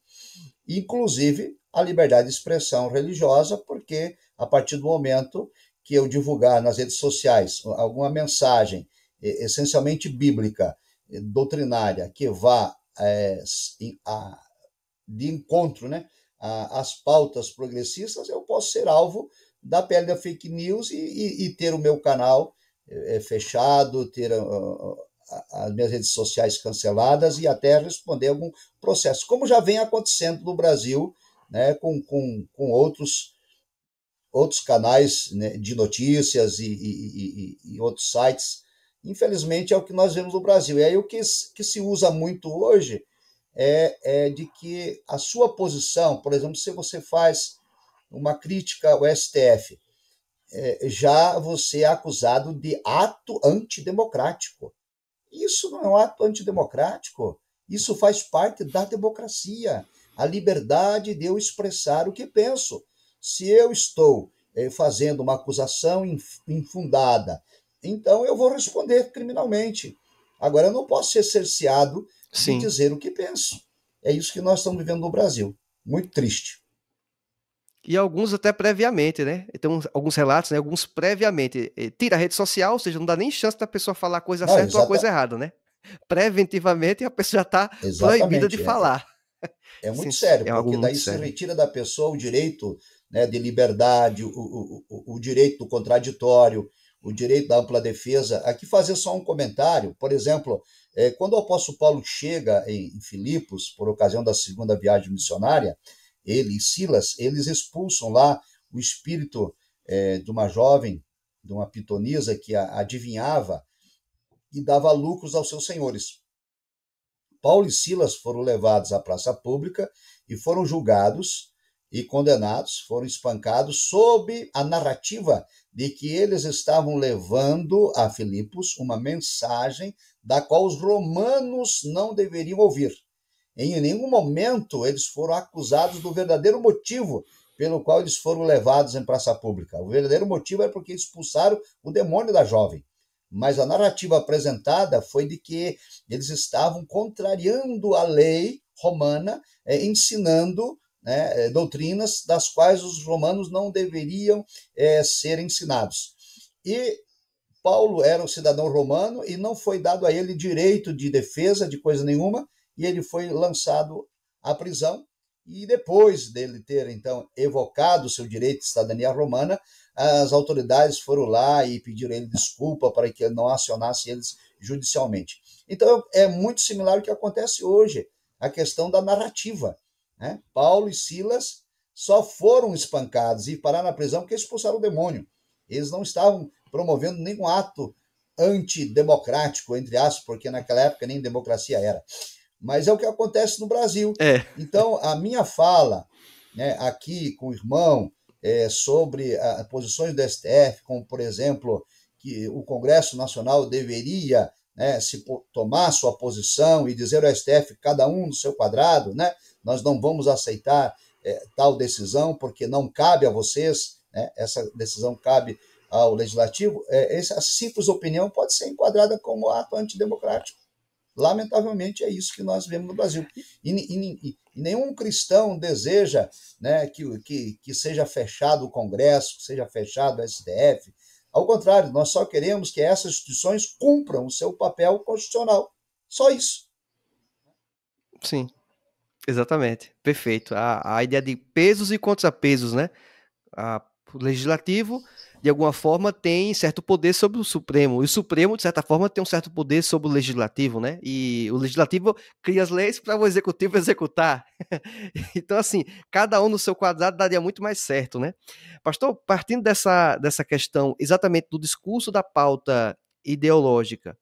Inclusive a liberdade de expressão religiosa, porque a partir do momento que eu divulgar nas redes sociais alguma mensagem essencialmente bíblica, doutrinária, que vá de encontro, né, às pautas progressistas, eu posso ser alvo da pele da fake news e ter o meu canal fechado, ter as minhas redes sociais canceladas e até responder algum processo, como já vem acontecendo no Brasil, né, com outros canais, né, de notícias e outros sites. Infelizmente é o que nós vemos no Brasil. E aí o que se usa muito hoje é de que a sua posição, por exemplo, se você faz uma crítica ao STF, já você é acusado de ato antidemocrático. Isso não é um ato antidemocrático. Isso faz parte da democracia. A liberdade de eu expressar o que penso. Se eu estou fazendo uma acusação infundada, então eu vou responder criminalmente. Agora, eu não posso ser cerceado de Sim. dizer o que penso. É isso que nós estamos vivendo no Brasil. Muito triste. E alguns até previamente, né? Tem alguns relatos, né? Alguns previamente. Tira a rede social, ou seja, não dá nem chance da pessoa falar a coisa Não, certa ou a coisa errada, né? Preventivamente a pessoa já está proibida de exatamente. falar. É Sim, muito sério, é algo porque muito daí se sério. retira da pessoa o direito, né, de liberdade, o direito do contraditório, o direito da ampla defesa. Aqui fazer só um comentário, por exemplo, quando o apóstolo Paulo chega em Filipos, por ocasião da segunda viagem missionária, ele e Silas, eles expulsam lá o espírito de uma jovem, de uma pitonisa que adivinhava e dava lucros aos seus senhores. Paulo e Silas foram levados à praça pública e foram julgados e condenados, foram espancados sob a narrativa de que eles estavam levando a Filipos uma mensagem da qual os romanos não deveriam ouvir. Em nenhum momento eles foram acusados do verdadeiro motivo pelo qual eles foram levados em praça pública. O verdadeiro motivo é porque expulsaram o demônio da jovem. Mas a narrativa apresentada foi de que eles estavam contrariando a lei romana, ensinando, né, doutrinas das quais os romanos não deveriam ser ensinados. E Paulo era um cidadão romano e não foi dado a ele direito de defesa de coisa nenhuma, e ele foi lançado à prisão E depois dele ter, então, evocado o seu direito de cidadania romana, as autoridades foram lá e pediram a ele desculpa para que ele não acionasse eles judicialmente. Então, é muito similar ao que acontece hoje, a questão da narrativa, né? Paulo e Silas só foram espancados e pararam na prisão porque expulsaram o demônio. Eles não estavam promovendo nenhum ato antidemocrático, entre aspas, porque naquela época nem democracia era. Mas é o que acontece no Brasil. Então, a minha fala, né, aqui com o irmão sobre as posições do STF, como, por exemplo, que o Congresso Nacional deveria, né, tomar sua posição e dizer ao STF, cada um no seu quadrado, né, nós não vamos aceitar tal decisão, porque não cabe a vocês, né, essa decisão cabe ao Legislativo, essa simples opinião pode ser enquadrada como ato antidemocrático. Lamentavelmente, é isso que nós vemos no Brasil. E nenhum cristão deseja, né, que seja fechado o Congresso, que seja fechado o STF. Ao contrário, nós só queremos que essas instituições cumpram o seu papel constitucional. Só isso. Sim, exatamente. Perfeito. A ideia de pesos e contrapesos, né? O legislativo, de alguma forma, tem certo poder sobre o Supremo. E o Supremo, de certa forma, tem um certo poder sobre o legislativo, né? E o legislativo cria as leis para o executivo executar. Então, assim, cada um no seu quadrado daria muito mais certo, né? Pastor, partindo dessa questão exatamente do discurso da pauta ideológica,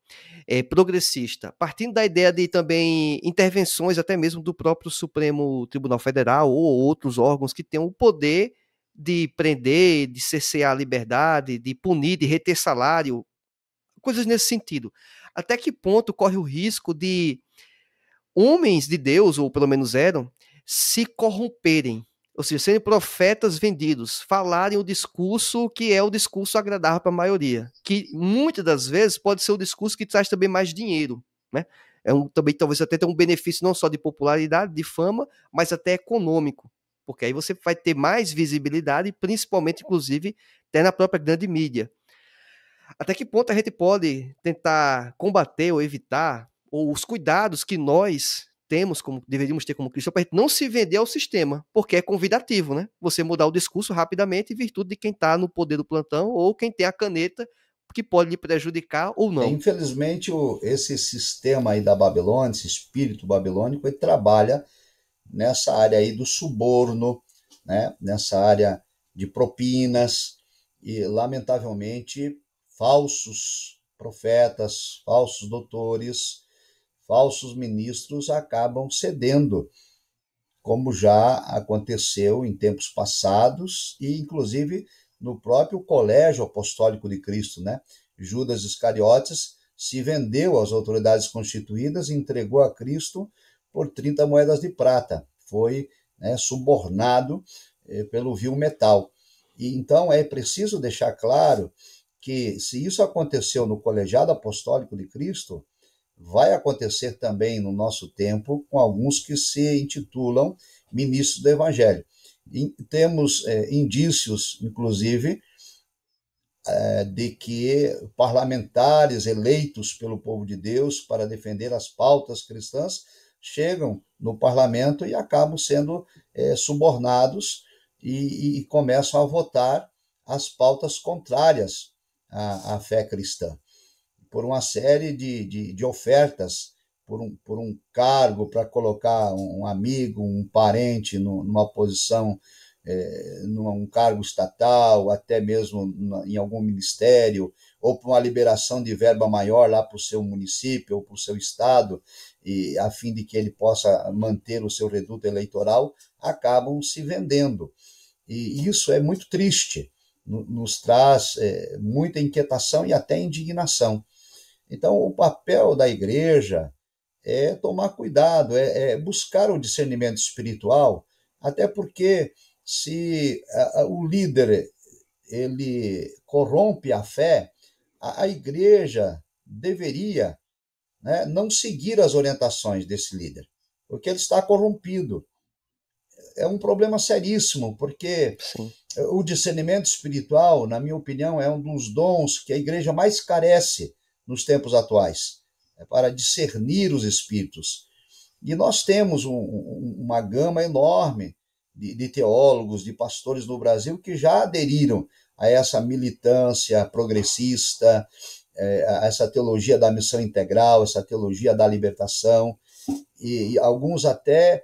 progressista, partindo da ideia de também intervenções até mesmo do próprio Supremo Tribunal Federal ou outros órgãos que têm o poder de prender, de cercear a liberdade, de punir, de reter salário, coisas nesse sentido. Até que ponto corre o risco de homens de Deus, ou pelo menos eram, se corromperem, ou seja, serem profetas vendidos, falarem o discurso que é o discurso agradável para a maioria, que muitas das vezes pode ser o discurso que traz também mais dinheiro, né? Também talvez até tenha um benefício não só de popularidade, de fama, mas até econômico, porque aí você vai ter mais visibilidade, principalmente, inclusive, até na própria grande mídia. Até que ponto a gente pode tentar combater ou evitar, ou os cuidados que nós temos, como deveríamos ter como cristão, para a gente não se vender ao sistema, porque é convidativo, né? Você mudar o discurso rapidamente em virtude de quem está no poder do plantão ou quem tem a caneta que pode lhe prejudicar ou não. Infelizmente, esse sistema aí da Babilônia, esse espírito babilônico, ele trabalha nessa área aí do suborno, né? Nessa área de propinas, e, lamentavelmente, falsos profetas, falsos doutores, falsos ministros acabam cedendo, como já aconteceu em tempos passados e, inclusive, no próprio Colégio Apostólico de Cristo, né? Judas Iscariotes se vendeu às autoridades constituídas e entregou a Cristo por 30 moedas de prata. Foi, né, subornado pelo vil metal. E, então, é preciso deixar claro que, se isso aconteceu no Colegiado Apostólico de Cristo, vai acontecer também no nosso tempo com alguns que se intitulam ministros do Evangelho. E temos indícios, inclusive, de que parlamentares eleitos pelo povo de Deus para defender as pautas cristãs chegam no parlamento e acabam sendo subornados e começam a votar as pautas contrárias à fé cristã, por uma série de ofertas, por um cargo para colocar um amigo, um parente numa posição, num cargo estatal, até mesmo em algum ministério, ou por uma liberação de verba maior lá para o seu município ou para o seu estado, e a fim de que ele possa manter o seu reduto eleitoral, acabam se vendendo. E isso é muito triste, nos traz muita inquietação e até indignação. Então, o papel da igreja é tomar cuidado, é buscar o discernimento espiritual, até porque se o líder ele corrompe a fé, a igreja deveria, né, não seguir as orientações desse líder, porque ele está corrompido. É um problema seríssimo, porque Sim. o discernimento espiritual, na minha opinião, é um dos dons que a igreja mais carece nos tempos atuais, para discernir os espíritos. E nós temos uma gama enorme de teólogos, de pastores no Brasil que já aderiram a essa militância progressista, a essa teologia da missão integral, essa teologia da libertação, e alguns até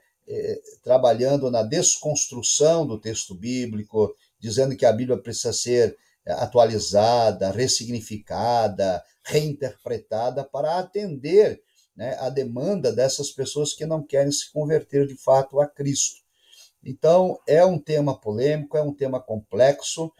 trabalhando na desconstrução do texto bíblico, dizendo que a Bíblia precisa ser atualizada, ressignificada, reinterpretada para atender, né, a demanda dessas pessoas que não querem se converter de fato a Cristo. Então, é um tema polêmico, é um tema complexo,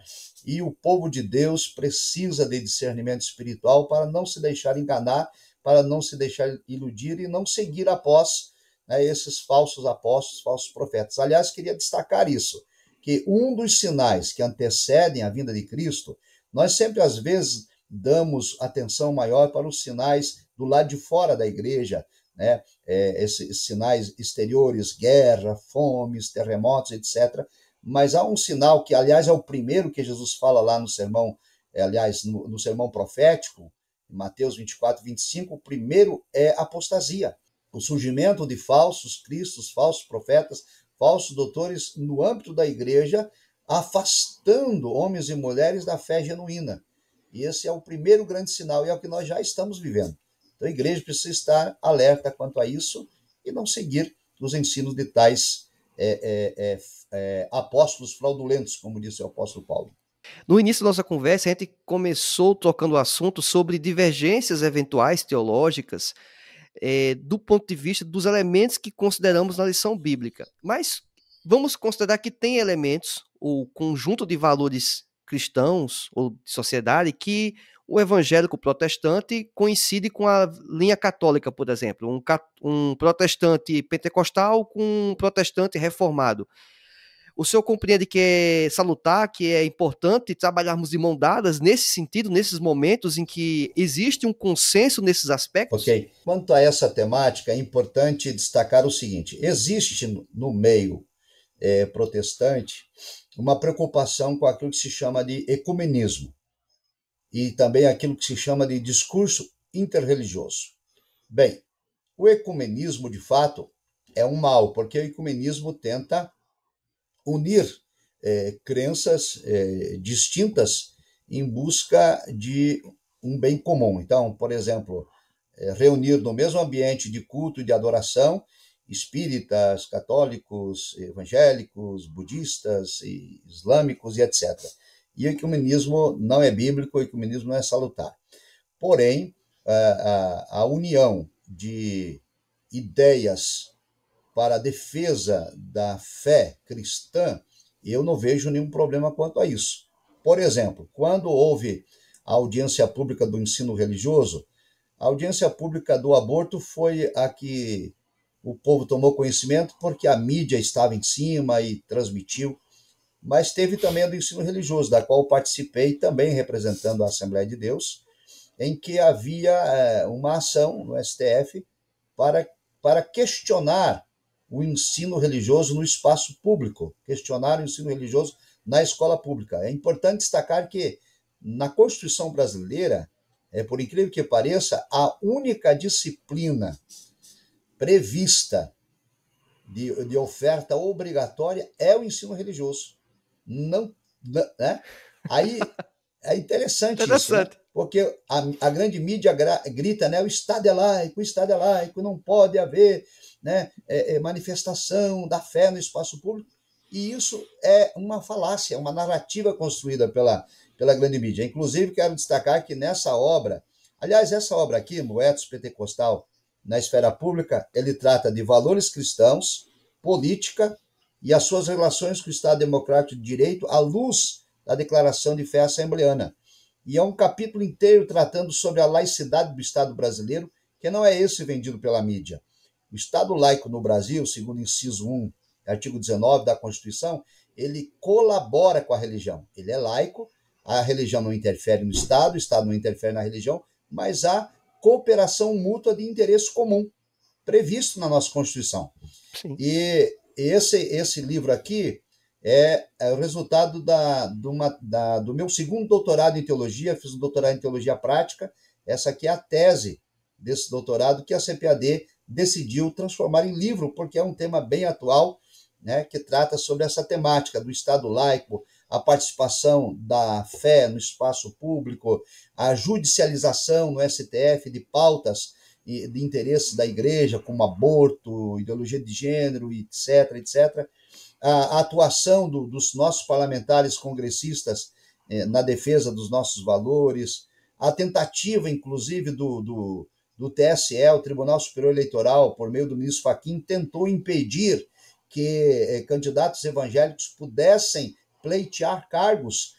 e o povo de Deus precisa de discernimento espiritual para não se deixar enganar, para não se deixar iludir e não seguir após, né, esses falsos apóstolos, falsos profetas. Aliás, queria destacar isso, que um dos sinais que antecedem a vinda de Cristo, nós sempre, às vezes, damos atenção maior para os sinais do lado de fora da igreja, né? Esses sinais exteriores, guerra, fomes, terremotos, etc. Mas há um sinal que, aliás, é o primeiro que Jesus fala lá no sermão, aliás, no sermão profético, em Mateus 24, 25, o primeiro é apostasia, o surgimento de falsos cristos, falsos profetas, falsos doutores no âmbito da igreja, afastando homens e mulheres da fé genuína. E esse é o primeiro grande sinal, e é o que nós já estamos vivendo. Então a igreja precisa estar alerta quanto a isso e não seguir os ensinos de tais apóstolos fraudulentos, como disse o apóstolo Paulo. No início da nossa conversa, a gente começou tocando o assunto sobre divergências eventuais teológicas, do ponto de vista dos elementos que consideramos na lição bíblica. Mas vamos considerar que tem elementos, ou conjunto de valores cristãos ou de sociedade, que o evangélico protestante coincide com a linha católica, por exemplo. Um protestante pentecostal com um protestante reformado. O senhor compreende que é salutar, que é importante trabalharmos de mão dadas nesse sentido, nesses momentos em que existe um consenso nesses aspectos? Ok. Quanto a essa temática, é importante destacar o seguinte: existe no meio protestante uma preocupação com aquilo que se chama de ecumenismo e também aquilo que se chama de discurso interreligioso. Bem, o ecumenismo, de fato, é um mal, porque o ecumenismo tenta unir crenças distintas em busca de um bem comum. Então, por exemplo, reunir no mesmo ambiente de culto e de adoração espíritas, católicos, evangélicos, budistas, islâmicos e etc. E o ecumenismo não é bíblico, o ecumenismo não é salutar. Porém, a união de ideias para a defesa da fé cristã, eu não vejo nenhum problema quanto a isso. Por exemplo, quando houve a audiência pública do ensino religioso, a audiência pública do aborto foi a que o povo tomou conhecimento porque a mídia estava em cima e transmitiu, mas teve também a do ensino religioso, da qual participei também representando a Assembleia de Deus, em que havia uma ação no STF para questionar o ensino religioso no espaço público, questionar o ensino religioso na escola pública. É importante destacar que na Constituição brasileira, por incrível que pareça, a única disciplina prevista de oferta obrigatória é o ensino religioso. Não, né? Aí é interessante isso, né? Porque a grande mídia grita, né? O Estado é laico, não pode haver, né, manifestação da fé no espaço público. E isso é uma falácia, uma narrativa construída pela grande mídia. Inclusive, quero destacar que nessa obra, aliás, essa obra aqui, no Ethos Pentecostal na Esfera Pública, ele trata de valores cristãos, política e as suas relações com o Estado Democrático de Direito à luz da Declaração de Fé Assembleana. E é um capítulo inteiro tratando sobre a laicidade do Estado brasileiro, que não é esse vendido pela mídia. O Estado laico no Brasil, segundo o inciso 1, artigo 19 da Constituição, ele colabora com a religião. Ele é laico, a religião não interfere no Estado, o Estado não interfere na religião, mas há cooperação mútua de interesse comum, previsto na nossa Constituição. Sim. E esse livro aqui é o resultado do meu segundo doutorado em teologia, fiz um doutorado em teologia prática, essa aqui é a tese desse doutorado que a CPAD decidiu transformar em livro, porque é um tema bem atual, né, que trata sobre essa temática do Estado laico, a participação da fé no espaço público, a judicialização no STF de pautas e de interesses da igreja, como aborto, ideologia de gênero, etc., etc., a atuação dos nossos parlamentares congressistas na defesa dos nossos valores, a tentativa, inclusive, do TSE, o Tribunal Superior Eleitoral, por meio do ministro Fachin, tentou impedir que candidatos evangélicos pudessem pleitear cargos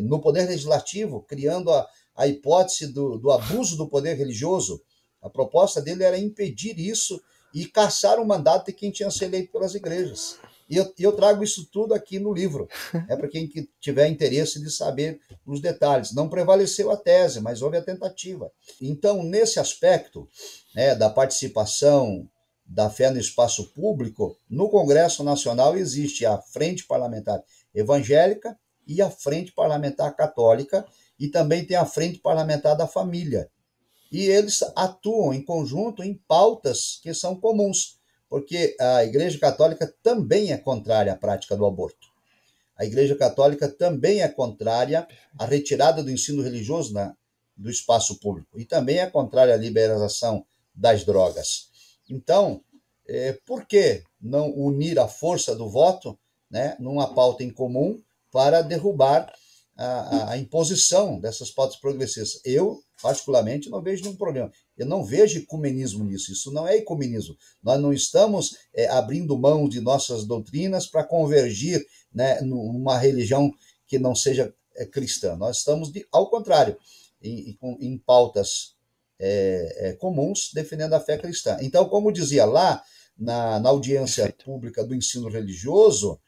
no Poder Legislativo, criando a hipótese do abuso do poder religioso. A proposta dele era impedir isso e caçar o mandato de quem tinha sido eleito pelas igrejas. E eu trago isso tudo aqui no livro, para quem tiver interesse de saber os detalhes. Não prevaleceu a tese, mas houve a tentativa. Então, nesse aspecto, da participação da fé no espaço público, no Congresso Nacional existe a Frente Parlamentar Evangélica e a Frente Parlamentar Católica, e também tem a Frente Parlamentar da Família. E eles atuam em conjunto em pautas que são comuns, porque a Igreja Católica também é contrária à prática do aborto. A Igreja Católica também é contrária à retirada do ensino religioso do espaço público, e também é contrária à liberalização das drogas. Então, por que não unir a força do voto, né, numa pauta em comum para derrubar a imposição dessas pautas progressistas? Eu, particularmente, não vejo nenhum problema. Eu não vejo ecumenismo nisso. Isso não é ecumenismo. Nós não estamos abrindo mão de nossas doutrinas para convergir, né, numa religião que não seja cristã. Nós estamos, ao contrário, em pautas comuns, defendendo a fé cristã. Então, como dizia lá, na audiência pública do ensino religioso,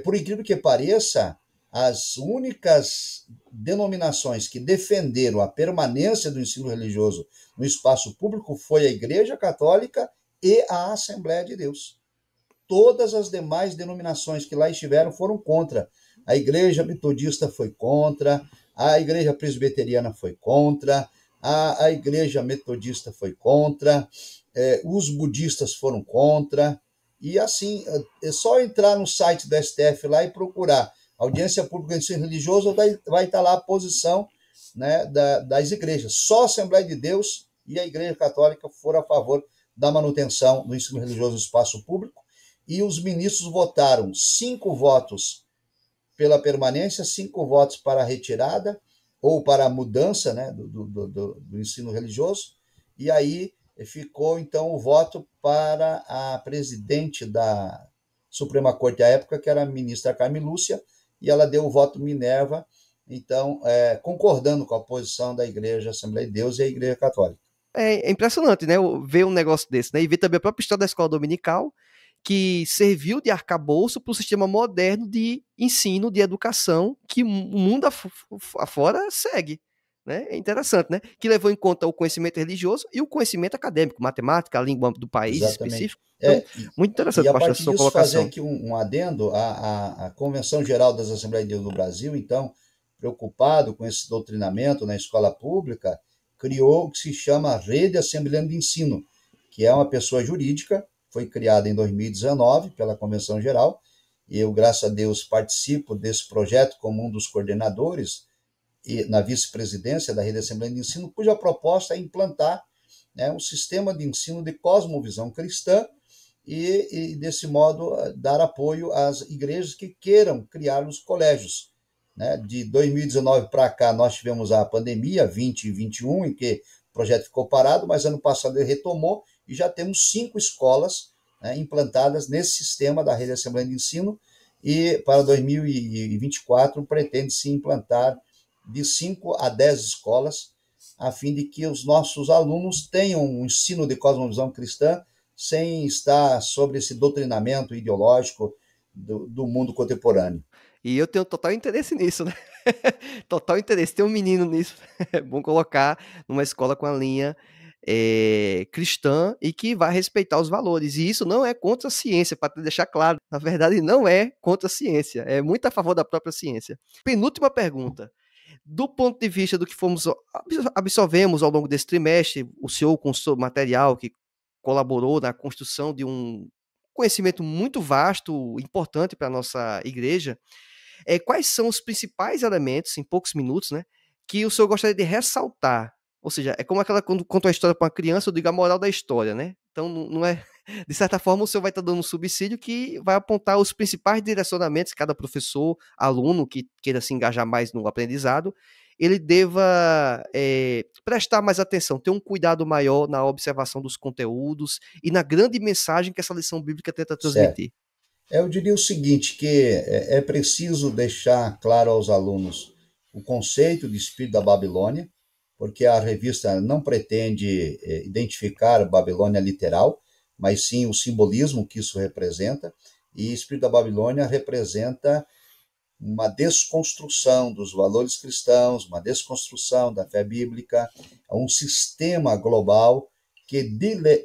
por incrível que pareça, as únicas denominações que defenderam a permanência do ensino religioso no espaço público foi a Igreja Católica e a Assembleia de Deus. Todas as demais denominações que lá estiveram foram contra. A Igreja Metodista foi contra, a Igreja Presbiteriana foi contra, a Igreja Metodista foi contra, os budistas foram contra, e assim, é só entrar no site do STF lá e procurar audiência pública de ensino religioso, vai estar lá a posição, né, das igrejas. Só a Assembleia de Deus e a Igreja Católica foram a favor da manutenção do ensino religioso no espaço público, e os ministros votaram 5 votos pela permanência, 5 votos para a retirada ou para a mudança, né, do ensino religioso, e aí ficou, então, o voto para a presidente da Suprema Corte à época, que era a ministra Carmen Lúcia, e ela deu o voto Minerva, então, concordando com a posição da Igreja Assembleia de Deus e a Igreja Católica. É impressionante, né, ver um negócio desse, né, e ver também a própria história da escola dominical, que serviu de arcabouço para o sistema moderno de ensino, de educação, que o mundo afora segue. Né? É interessante, né? Que levou em conta o conhecimento religioso e o conhecimento acadêmico, matemática, a língua do país específico. Então, muito interessante, e a pastor, partir essa sua disso, colocação. fazer aqui um adendo, a Convenção Geral das Assembleias de Deus no Brasil, então, preocupado com esse doutrinamento na escola pública, criou o que se chama Rede Assembleana de Ensino, que é uma pessoa jurídica, foi criada em 2019 pela Convenção Geral, e eu, graças a Deus, participo desse projeto como um dos coordenadores, e na vice-presidência da Rede Assembleana de Ensino, cuja proposta é implantar, né, um sistema de ensino de cosmovisão cristã e, desse modo, dar apoio às igrejas que queiram criar os colégios. Né? De 2019 para cá, nós tivemos a pandemia, 20 e 21, em que o projeto ficou parado, mas ano passado ele retomou e já temos 5 escolas, né, implantadas nesse sistema da Rede Assembleana de Ensino, e para 2024 pretende-se implantar de 5 a 10 escolas, a fim de que os nossos alunos tenham um ensino de cosmovisão cristã sem estar sobre esse doutrinamento ideológico do mundo contemporâneo. E eu tenho total interesse nisso, né? Total interesse. Tem um menino nisso. É bom colocar numa escola com a linha cristã e que vai respeitar os valores. E isso não é contra a ciência, para deixar claro. Na verdade, não é contra a ciência. É muito a favor da própria ciência. Penúltima pergunta. Do ponto de vista do que fomos absorvemos ao longo desse trimestre, o senhor com o seu material que colaborou na construção de um conhecimento muito vasto, importante para a nossa igreja, quais são os principais elementos, em poucos minutos, né, que o senhor gostaria de ressaltar? Ou seja, é como aquela quando conta uma história para uma criança, eu digo a moral da história, né? Então, não é. De certa forma, o senhor vai estar dando um subsídio que vai apontar os principais direcionamentos que cada professor, aluno que queira se engajar mais no aprendizado, ele deva prestar mais atenção, ter um cuidado maior na observação dos conteúdos e na grande mensagem que essa lição bíblica tenta Certo. transmitir. Eu diria o seguinte, que é preciso deixar claro aos alunos o conceito de espírito da Babilônia, porque a revista não pretende identificar a Babilônia literal, mas sim o simbolismo que isso representa, e espírito da Babilônia representa uma desconstrução dos valores cristãos, uma desconstrução da fé bíblica, um sistema global que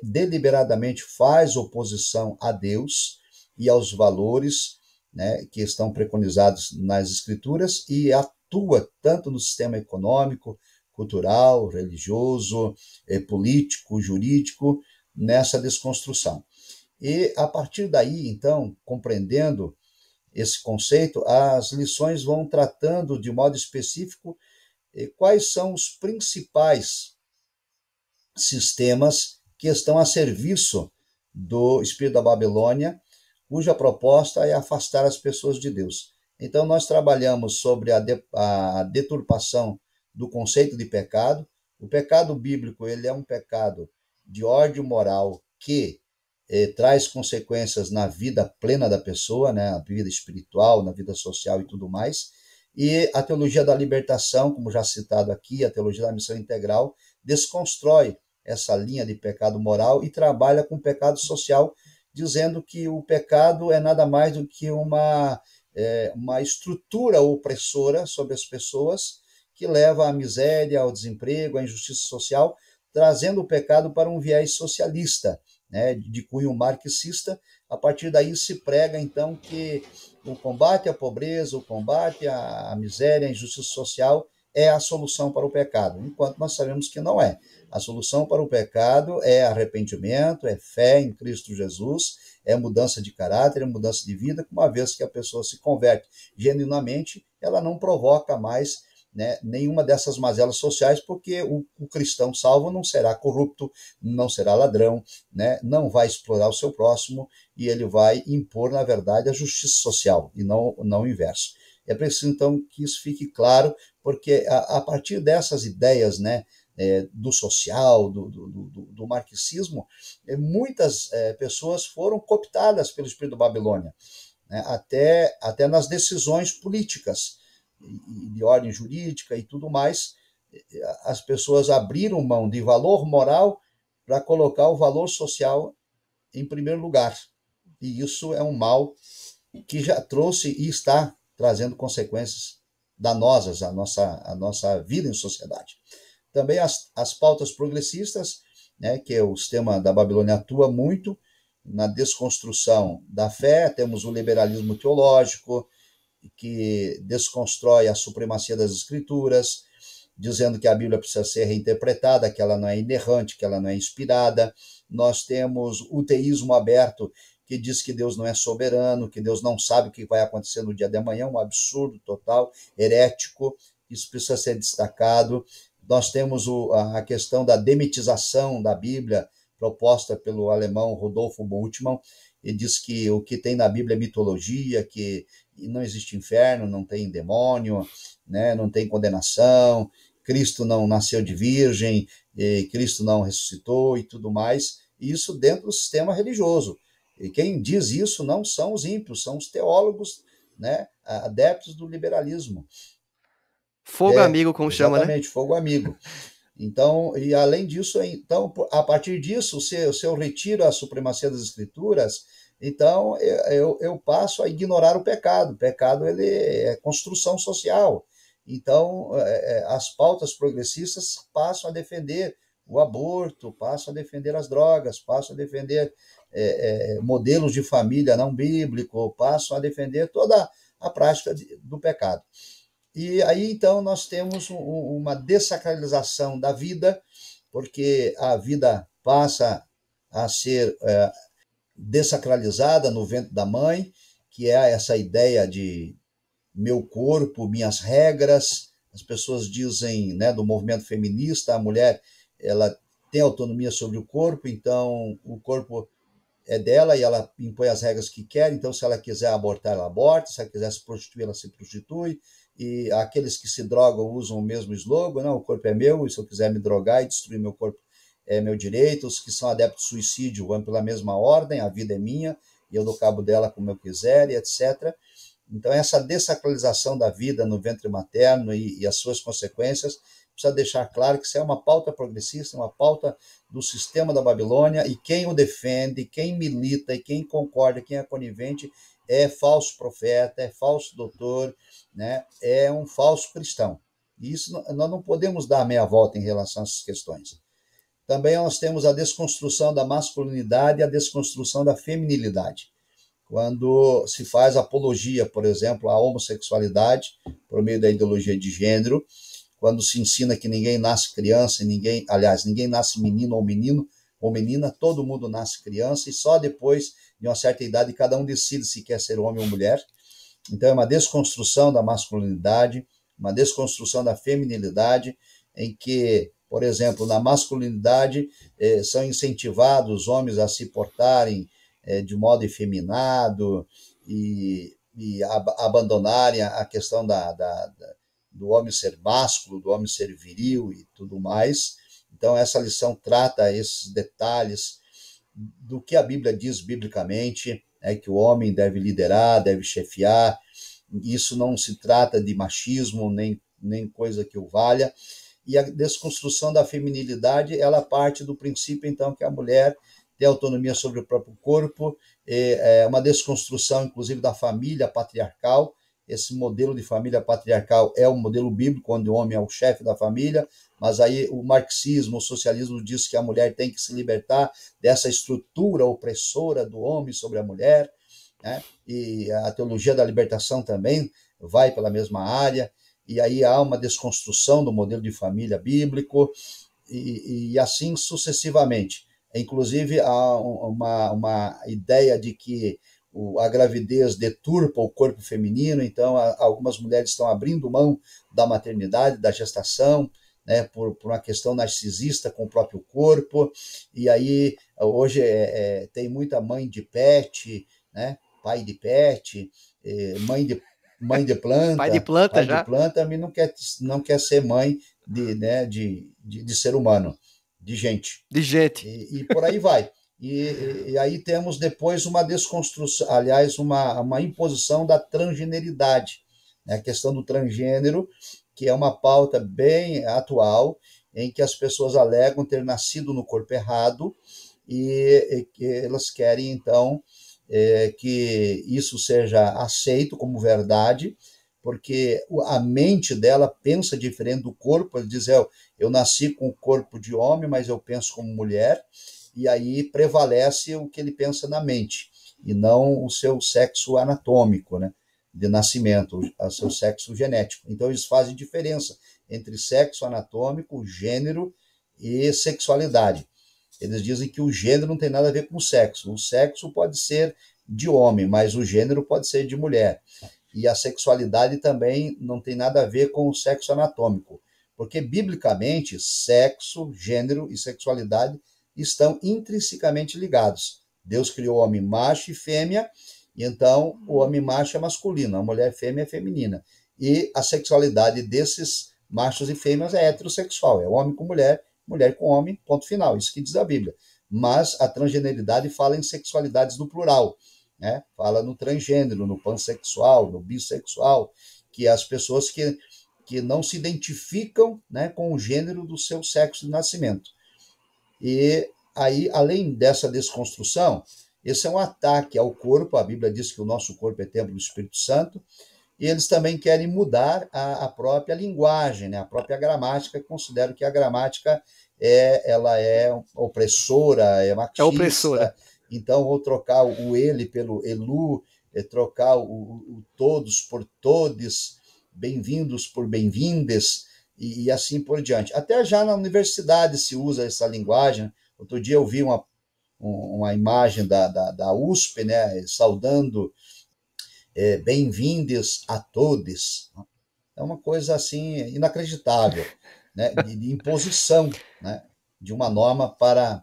deliberadamente faz oposição a Deus e aos valores, né, que estão preconizados nas Escrituras e atua tanto no sistema econômico, cultural, religioso, político, jurídico, nessa desconstrução. E a partir daí, então, compreendendo esse conceito, as lições vão tratando de modo específico quais são os principais sistemas que estão a serviço do espírito da Babilônia, cuja proposta é afastar as pessoas de Deus. Então, nós trabalhamos sobre a deturpação do conceito de pecado. O pecado bíblico ele é um pecado de ordem moral que traz consequências na vida plena da pessoa, né, na vida espiritual, na vida social e tudo mais. E a teologia da libertação, como já citado aqui, a teologia da missão integral, desconstrói essa linha de pecado moral e trabalha com o pecado social, dizendo que o pecado é nada mais do que uma estrutura opressora sobre as pessoas que leva à miséria, ao desemprego, à injustiça social, trazendo o pecado para um viés socialista, né, de cunho marxista. A partir daí se prega, então, que o combate à pobreza, o combate à miséria, à injustiça social é a solução para o pecado, enquanto nós sabemos que não é. A solução para o pecado é arrependimento, é fé em Cristo Jesus, é mudança de caráter, é mudança de vida, uma vez que a pessoa se converte genuinamente, ela não provoca mais, né, nenhuma dessas mazelas sociais, porque o cristão salvo não será corrupto, não será ladrão, né, não vai explorar o seu próximo e ele vai impor, na verdade, a justiça social e não o inverso. É preciso, então, que isso fique claro, porque a partir dessas ideias, né, do social, do marxismo, muitas pessoas foram cooptadas pelo espírito da Babilônia, né, até nas decisões políticas, de ordem jurídica e tudo mais, as pessoas abriram mão de valor moral para colocar o valor social em primeiro lugar. E isso é um mal que já trouxe e está trazendo consequências danosas à nossa vida em sociedade. Também as pautas progressistas, né, que o sistema da Babilônia atua muito na desconstrução da fé. Temos o liberalismo teológico, que desconstrói a supremacia das escrituras, dizendo que a Bíblia precisa ser reinterpretada, que ela não é inerrante, que ela não é inspirada. Nós temos o teísmo aberto, que diz que Deus não é soberano, que Deus não sabe o que vai acontecer no dia de amanhã, um absurdo total, herético, isso precisa ser destacado. Nós temos a questão da demitização da Bíblia, proposta pelo alemão Rudolf Bultmann. Ele diz que o que tem na Bíblia é mitologia, que não existe inferno, não tem demônio, né, não tem condenação, Cristo não nasceu de virgem, Cristo não ressuscitou e tudo mais. Isso dentro do sistema religioso. E quem diz isso não são os ímpios, são os teólogos, né, adeptos do liberalismo. Fogo amigo, como chama, né? Exatamente, fogo amigo. Então, e além disso, então, a partir disso, se eu retiro a supremacia das escrituras, então eu passo a ignorar o pecado. O pecado ele é construção social. Então, as pautas progressistas passam a defender o aborto, passam a defender as drogas, passam a defender modelos de família não bíblico, passam a defender toda a prática do pecado. E aí, então, nós temos uma dessacralização da vida, porque a vida passa a ser dessacralizada no ventre da mãe, que é essa ideia de meu corpo, minhas regras. As pessoas dizem, né, do movimento feminista, a mulher ela tem autonomia sobre o corpo, então o corpo é dela e ela impõe as regras que quer. Então, se ela quiser abortar, ela aborta, se ela quiser se prostituir, ela se prostitui. E aqueles que se drogam usam o mesmo slogan: não, o corpo é meu, e se eu quiser me drogar e destruir meu corpo, é meu direito. Os que são adeptos de suicídio vão pela mesma ordem: a vida é minha e eu dou cabo dela como eu quiser, e etc. Então, essa dessacralização da vida no ventre materno e as suas consequências, precisa deixar claro que isso é uma pauta progressista, uma pauta do sistema da Babilônia, e quem o defende, quem milita e quem concorda, quem é conivente, é falso profeta, é falso doutor, né? É um falso cristão. E isso nós não podemos dar meia volta em relação a essas questões. Também nós temos a desconstrução da masculinidade e a desconstrução da feminilidade. Quando se faz apologia, por exemplo, à homossexualidade por meio da ideologia de gênero, quando se ensina que ninguém nasce criança e ninguém, aliás, ninguém nasce menino ou menina, todo mundo nasce criança e só depois de uma certa idade cada um decide se quer ser homem ou mulher. Então é uma desconstrução da masculinidade, uma desconstrução da feminilidade, em que, por exemplo, na masculinidade são incentivados os homens a se portarem de modo efeminado e abandonarem a questão do homem ser másculo, do homem ser viril e tudo mais. Então, essa lição trata esses detalhes do que a Bíblia diz biblicamente, é que o homem deve liderar, deve chefiar. Isso não se trata de machismo, nem coisa que o valha. E a desconstrução da feminilidade, ela parte do princípio, então, que a mulher tem autonomia sobre o próprio corpo, é uma desconstrução, inclusive, da família patriarcal. Esse modelo de família patriarcal é um modelo bíblico, onde o homem é o chefe da família, mas aí o marxismo, o socialismo diz que a mulher tem que se libertar dessa estrutura opressora do homem sobre a mulher, né? E a teologia da libertação também vai pela mesma área, e aí há uma desconstrução do modelo de família bíblico, e assim sucessivamente. Inclusive, há uma ideia de que a gravidez deturpa o corpo feminino, então algumas mulheres estão abrindo mão da maternidade, da gestação, né, por uma questão narcisista com o próprio corpo, e aí hoje tem muita mãe de pet, né, pai de pet, mãe de Pai de planta pai de já? planta, mas não quer ser mãe de ser humano, de gente. De gente. E por aí vai. E aí temos depois uma desconstrução, aliás, uma imposição da transgeneridade, né? A questão do transgênero, que é uma pauta bem atual, em que as pessoas alegam ter nascido no corpo errado e que elas querem, então, que isso seja aceito como verdade, porque a mente dela pensa diferente do corpo. Ela diz: eu nasci com o corpo de homem, mas eu penso como mulher, e aí prevalece o que ele pensa na mente, e não o seu sexo anatômico, né, de nascimento, o seu sexo genético. Então eles fazem diferença entre sexo anatômico, gênero e sexualidade. Eles dizem que o gênero não tem nada a ver com o sexo pode ser de homem, mas o gênero pode ser de mulher. E a sexualidade também não tem nada a ver com o sexo anatômico, porque biblicamente sexo, gênero e sexualidade estão intrinsecamente ligados. Deus criou o homem macho e fêmea, e então o homem macho é masculino, a mulher fêmea é feminina. E a sexualidade desses machos e fêmeas é heterossexual, é homem com mulher, mulher com homem, ponto final, isso que diz a Bíblia. Mas a transgeneridade fala em sexualidades no plural, né? Fala no transgênero, no pansexual, no bissexual, que é as pessoas que não se identificam, né, com o gênero do seu sexo de nascimento. E aí, além dessa desconstrução, esse é um ataque ao corpo. A Bíblia diz que o nosso corpo é templo do Espírito Santo, e eles também querem mudar a própria linguagem, né, a própria gramática. Considero que a gramática ela é opressora, é É opressora. machista. Então, vou trocar o ele pelo elu, trocar o todos por todes, bem-vindos por bem-vindes, e assim por diante. Até já na universidade se usa essa linguagem. Outro dia eu vi uma imagem da USP, né, saudando bem-vindes a todos. É uma coisa assim inacreditável, né, de imposição, né, de uma norma para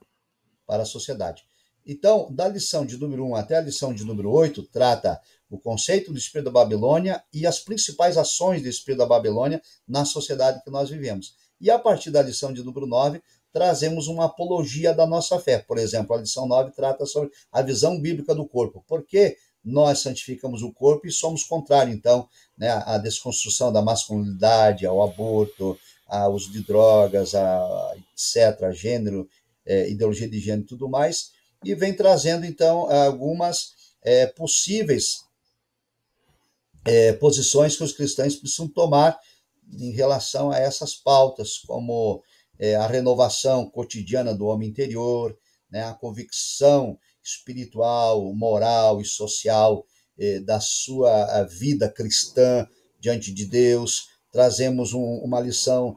a sociedade. Então, da lição de número 1 até a lição de número 8, trata o conceito do espírito da Babilônia e as principais ações do espírito da Babilônia na sociedade que nós vivemos. E a partir da lição de número 9, trazemos uma apologia da nossa fé. Por exemplo, a lição 9 trata sobre a visão bíblica do corpo. Por que nós santificamos o corpo e somos contrários, então, né, à desconstrução da masculinidade, ao aborto, ao uso de drogas, etc., gênero, ideologia de gênero e tudo mais, e vem trazendo, então, algumas possíveis posições que os cristãos precisam tomar em relação a essas pautas, como a renovação cotidiana do homem interior, né, a convicção espiritual, moral e social da sua vida cristã diante de Deus. Trazemos uma lição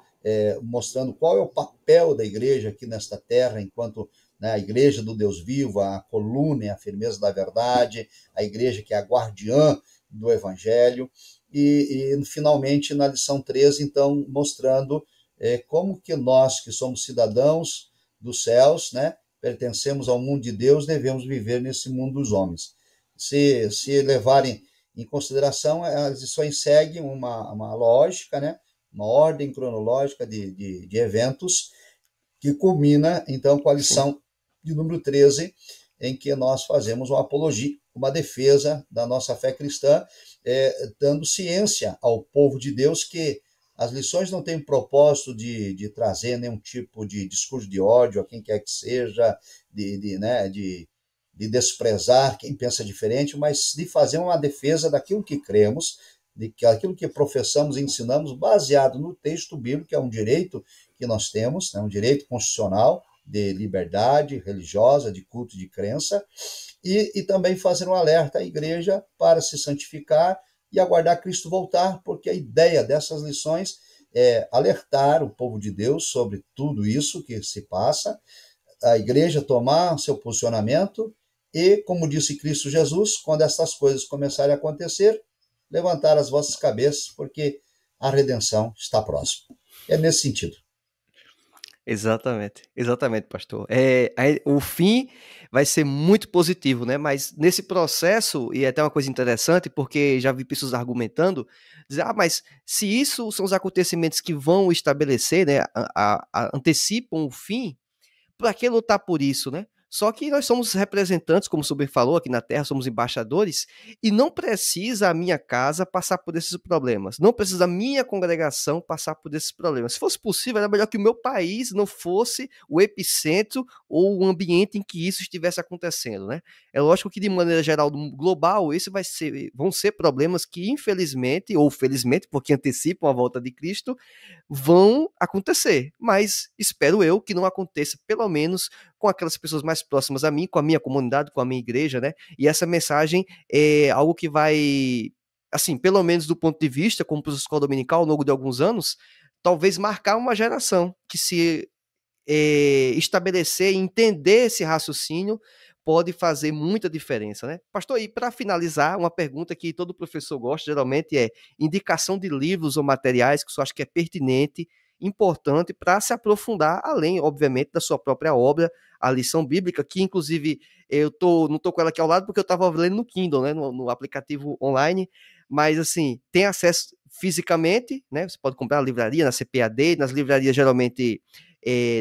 mostrando qual é o papel da igreja aqui nesta terra, enquanto, né, a igreja do Deus vivo, a coluna e a firmeza da verdade, a igreja que é a guardiã do evangelho, e finalmente na lição 13, então, mostrando como que nós, que somos cidadãos dos céus, né, pertencemos ao mundo de Deus, devemos viver nesse mundo dos homens. Se levarem em consideração, as lições seguem uma lógica, né, uma ordem cronológica de eventos, que culmina, então, com a lição de número 13, em que nós fazemos uma apologia, uma defesa da nossa fé cristã, dando ciência ao povo de Deus que as lições não têm propósito de trazer nenhum tipo de discurso de ódio a quem quer que seja, de desprezar quem pensa diferente, mas de fazer uma defesa daquilo que cremos, aquilo que professamos e ensinamos, baseado no texto bíblico, que é um direito que nós temos, né, um direito constitucional de liberdade religiosa, de culto, de crença, e também fazer um alerta à igreja para se santificar e aguardar Cristo voltar, porque a ideia dessas lições é alertar o povo de Deus sobre tudo isso que se passa, a igreja tomar seu posicionamento e, como disse Cristo Jesus, quando essas coisas começarem a acontecer, levantar as vossas cabeças, porque a redenção está próxima. É nesse sentido. Exatamente, pastor. O fim vai ser muito positivo, né? Mas nesse processo, e é até uma coisa interessante, porque já vi pessoas argumentando, dizer, mas se isso são os acontecimentos que vão estabelecer, né, antecipam o fim, para que lutar por isso, né? Só que nós somos representantes, como o Sober falou, aqui na Terra, somos embaixadores, e não precisa a minha casa passar por esses problemas. Não precisa a minha congregação passar por esses problemas. Se fosse possível, era melhor que o meu país não fosse o epicentro ou o ambiente em que isso estivesse acontecendo, né? É lógico que, de maneira geral, global, vão ser problemas que, infelizmente, ou felizmente, porque antecipam a volta de Cristo, vão acontecer, mas espero eu que não aconteça, pelo menos com aquelas pessoas mais próximas a mim, com a minha comunidade, com a minha igreja, né? E essa mensagem é algo que vai, assim, pelo menos do ponto de vista, como para a escola dominical, ao longo de alguns anos, talvez marcar uma geração que se estabelecer e entender esse raciocínio pode fazer muita diferença, né? Pastor, e para finalizar, uma pergunta que todo professor gosta, geralmente, é indicação de livros ou materiais que você acha que é pertinente, importante para se aprofundar, além, obviamente, da sua própria obra, a lição bíblica, que inclusive não estou com ela aqui ao lado porque eu estava lendo no Kindle, né, no aplicativo online, mas assim, tem acesso fisicamente, né? Você pode comprar na livraria, na CPAD, nas livrarias geralmente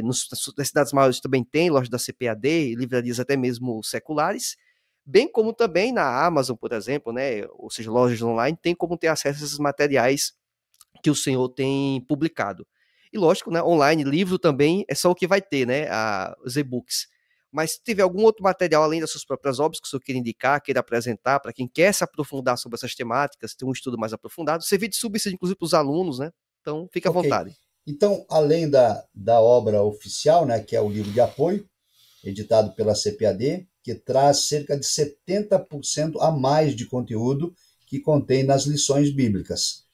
nas cidades maiores também tem lojas da CPAD, livrarias até mesmo seculares, bem como também na Amazon, por exemplo, né, ou seja, lojas online, tem como ter acesso a esses materiais que o senhor tem publicado. E lógico, né, online, livro também é só o que vai ter, né, os e-books. Mas se tiver algum outro material além das suas próprias obras que o senhor queira indicar, queira apresentar para quem quer se aprofundar sobre essas temáticas, ter um estudo mais aprofundado, servir de subsídio, inclusive, para os alunos, né? Então, fique à Ok. vontade. Então, além da obra oficial, né, que é o livro de apoio, editado pela CPAD, que traz cerca de 70% a mais de conteúdo que contém nas lições bíblicas.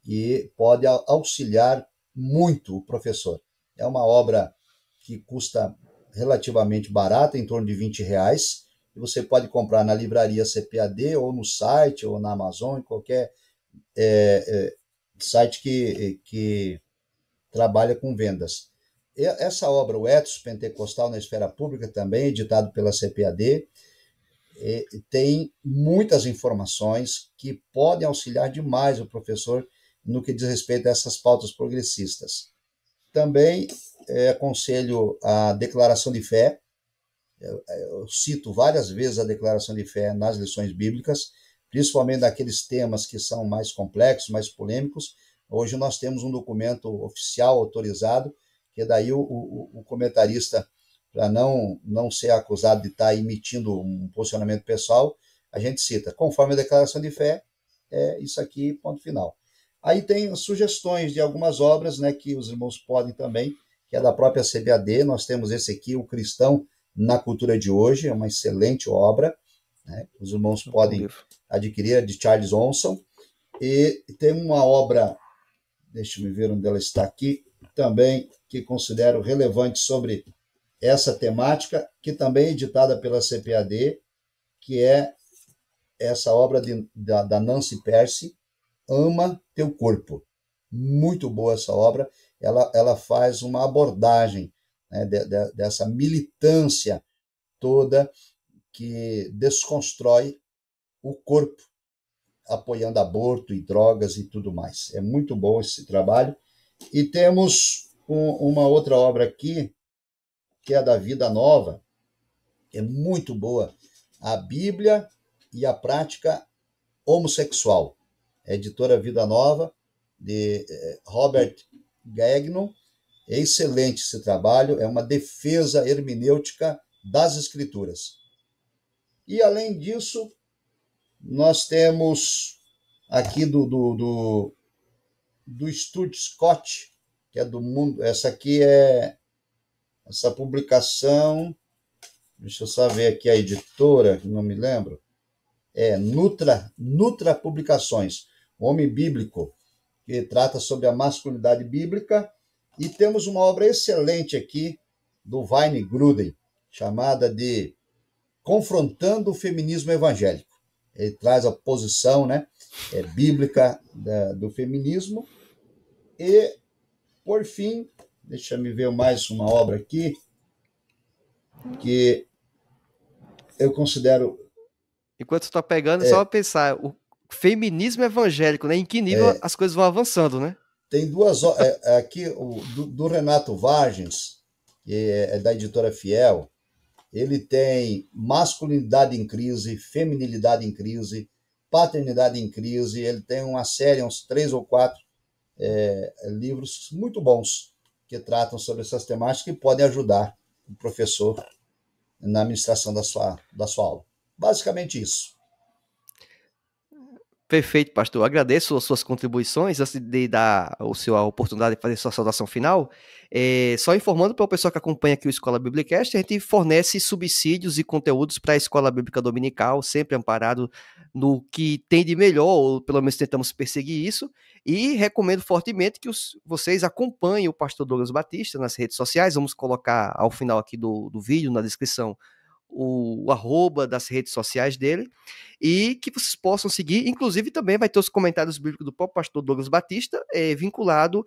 e pode auxiliar muito o professor. É uma obra que custa relativamente barata, em torno de R$ 20, e você pode comprar na livraria CPAD, ou no site, ou na Amazon, em qualquer site que trabalha com vendas. Essa obra, o Ethos Pentecostal na Esfera Pública, também editado pela CPAD, tem muitas informações que podem auxiliar demais o professor no que diz respeito a essas pautas progressistas. Também aconselho a declaração de fé. Eu cito várias vezes a declaração de fé nas lições bíblicas, principalmente daqueles temas que são mais complexos, mais polêmicos. Hoje nós temos um documento oficial autorizado, que daí o comentarista, para não ser acusado de estar emitindo um posicionamento pessoal, a gente cita, conforme a declaração de fé, isso aqui, ponto final. Aí tem sugestões de algumas obras, né, que os irmãos podem também, que é da própria CBAD. Nós temos esse aqui, O Cristão na Cultura de Hoje, é uma excelente obra, né? Os irmãos podem adquirir, de Charles Onson. E tem uma obra, deixa eu ver onde ela está aqui, também, que considero relevante sobre essa temática, que também é editada pela CPAD, que é essa obra da Nancy Pearce, Ama Teu Corpo. Muito boa essa obra. Ela faz uma abordagem, né, dessa militância toda que desconstrói o corpo, apoiando aborto e drogas e tudo mais. É muito bom esse trabalho. E temos uma outra obra aqui, que é da Vida Nova, que é muito boa, A Bíblia e a Prática Homossexual. É editora Vida Nova, de Robert Gagnon. É excelente esse trabalho, é uma defesa hermenêutica das Escrituras. E, além disso, nós temos aqui do Stuart Scott, que é do mundo. Essa publicação, deixa eu só ver aqui a editora, não me lembro, Nutra Publicações, Homem Bíblico, que trata sobre a masculinidade bíblica. E temos uma obra excelente aqui do Wayne Grudem, chamada de Confrontando o Feminismo Evangélico. Ele traz a posição, né, bíblica do feminismo. E, por fim, deixa eu ver mais uma obra aqui, que eu considero... Enquanto você está pegando, é só pensar, o feminismo evangélico, né? Em que nível as coisas vão avançando, né? Tem duas aqui, do Renato Vargens, que é da editora Fiel. Ele tem Masculinidade em Crise, Feminilidade em Crise, Paternidade em Crise. Ele tem uma série, uns 3 ou 4 livros muito bons que tratam sobre essas temáticas, que podem ajudar o professor na administração da sua aula. Basicamente isso. Perfeito, pastor. Agradeço as suas contribuições. Antes de dar a oportunidade de fazer sua saudação final, só informando para o pessoal que acompanha aqui o Escola Biblicast, a gente fornece subsídios e conteúdos para a Escola Bíblica Dominical, sempre amparado no que tem de melhor, ou pelo menos tentamos perseguir isso, e recomendo fortemente que vocês acompanhem o pastor Douglas Batista nas redes sociais. Vamos colocar ao final aqui do vídeo, na descrição, o arroba das redes sociais dele, e que vocês possam seguir. Inclusive também vai ter os comentários bíblicos do próprio pastor Douglas Batista, vinculado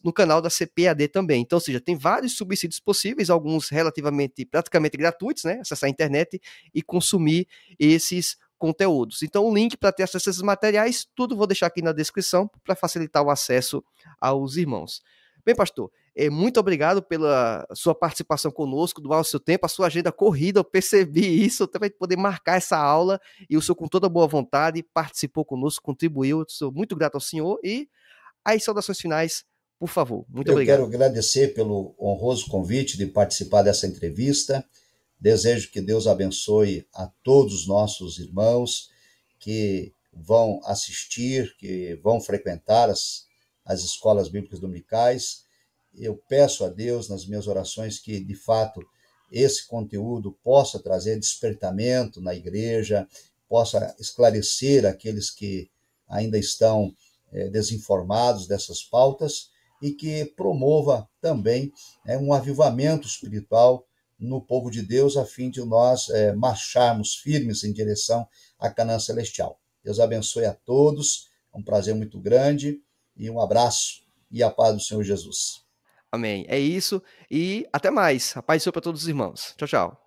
no canal da CPAD também. Então, ou seja, tem vários subsídios possíveis, alguns praticamente gratuitos, né? Acessar a internet e consumir esses conteúdos. Então, o link para ter acesso a esses materiais, tudo vou deixar aqui na descrição para facilitar o acesso aos irmãos. Bem, pastor, muito obrigado pela sua participação conosco, doar o seu tempo, a sua agenda corrida, eu percebi isso, até para poder marcar essa aula, e o senhor, com toda boa vontade, participou conosco, contribuiu. Eu sou muito grato ao senhor. E as saudações finais, por favor. Muito obrigado. Eu quero agradecer pelo honroso convite de participar dessa entrevista. Desejo que Deus abençoe a todos os nossos irmãos que vão assistir, que vão frequentar as escolas bíblicas dominicais. Eu peço a Deus nas minhas orações que, de fato, esse conteúdo possa trazer despertamento na igreja, possa esclarecer aqueles que ainda estão desinformados dessas pautas e que promova também um avivamento espiritual no povo de Deus, a fim de nós marcharmos firmes em direção à Canaã Celestial. Deus abençoe a todos, é um prazer muito grande e um abraço e a paz do Senhor Jesus. Amém. É isso e até mais. A paz do Senhor para todos os irmãos. Tchau, tchau.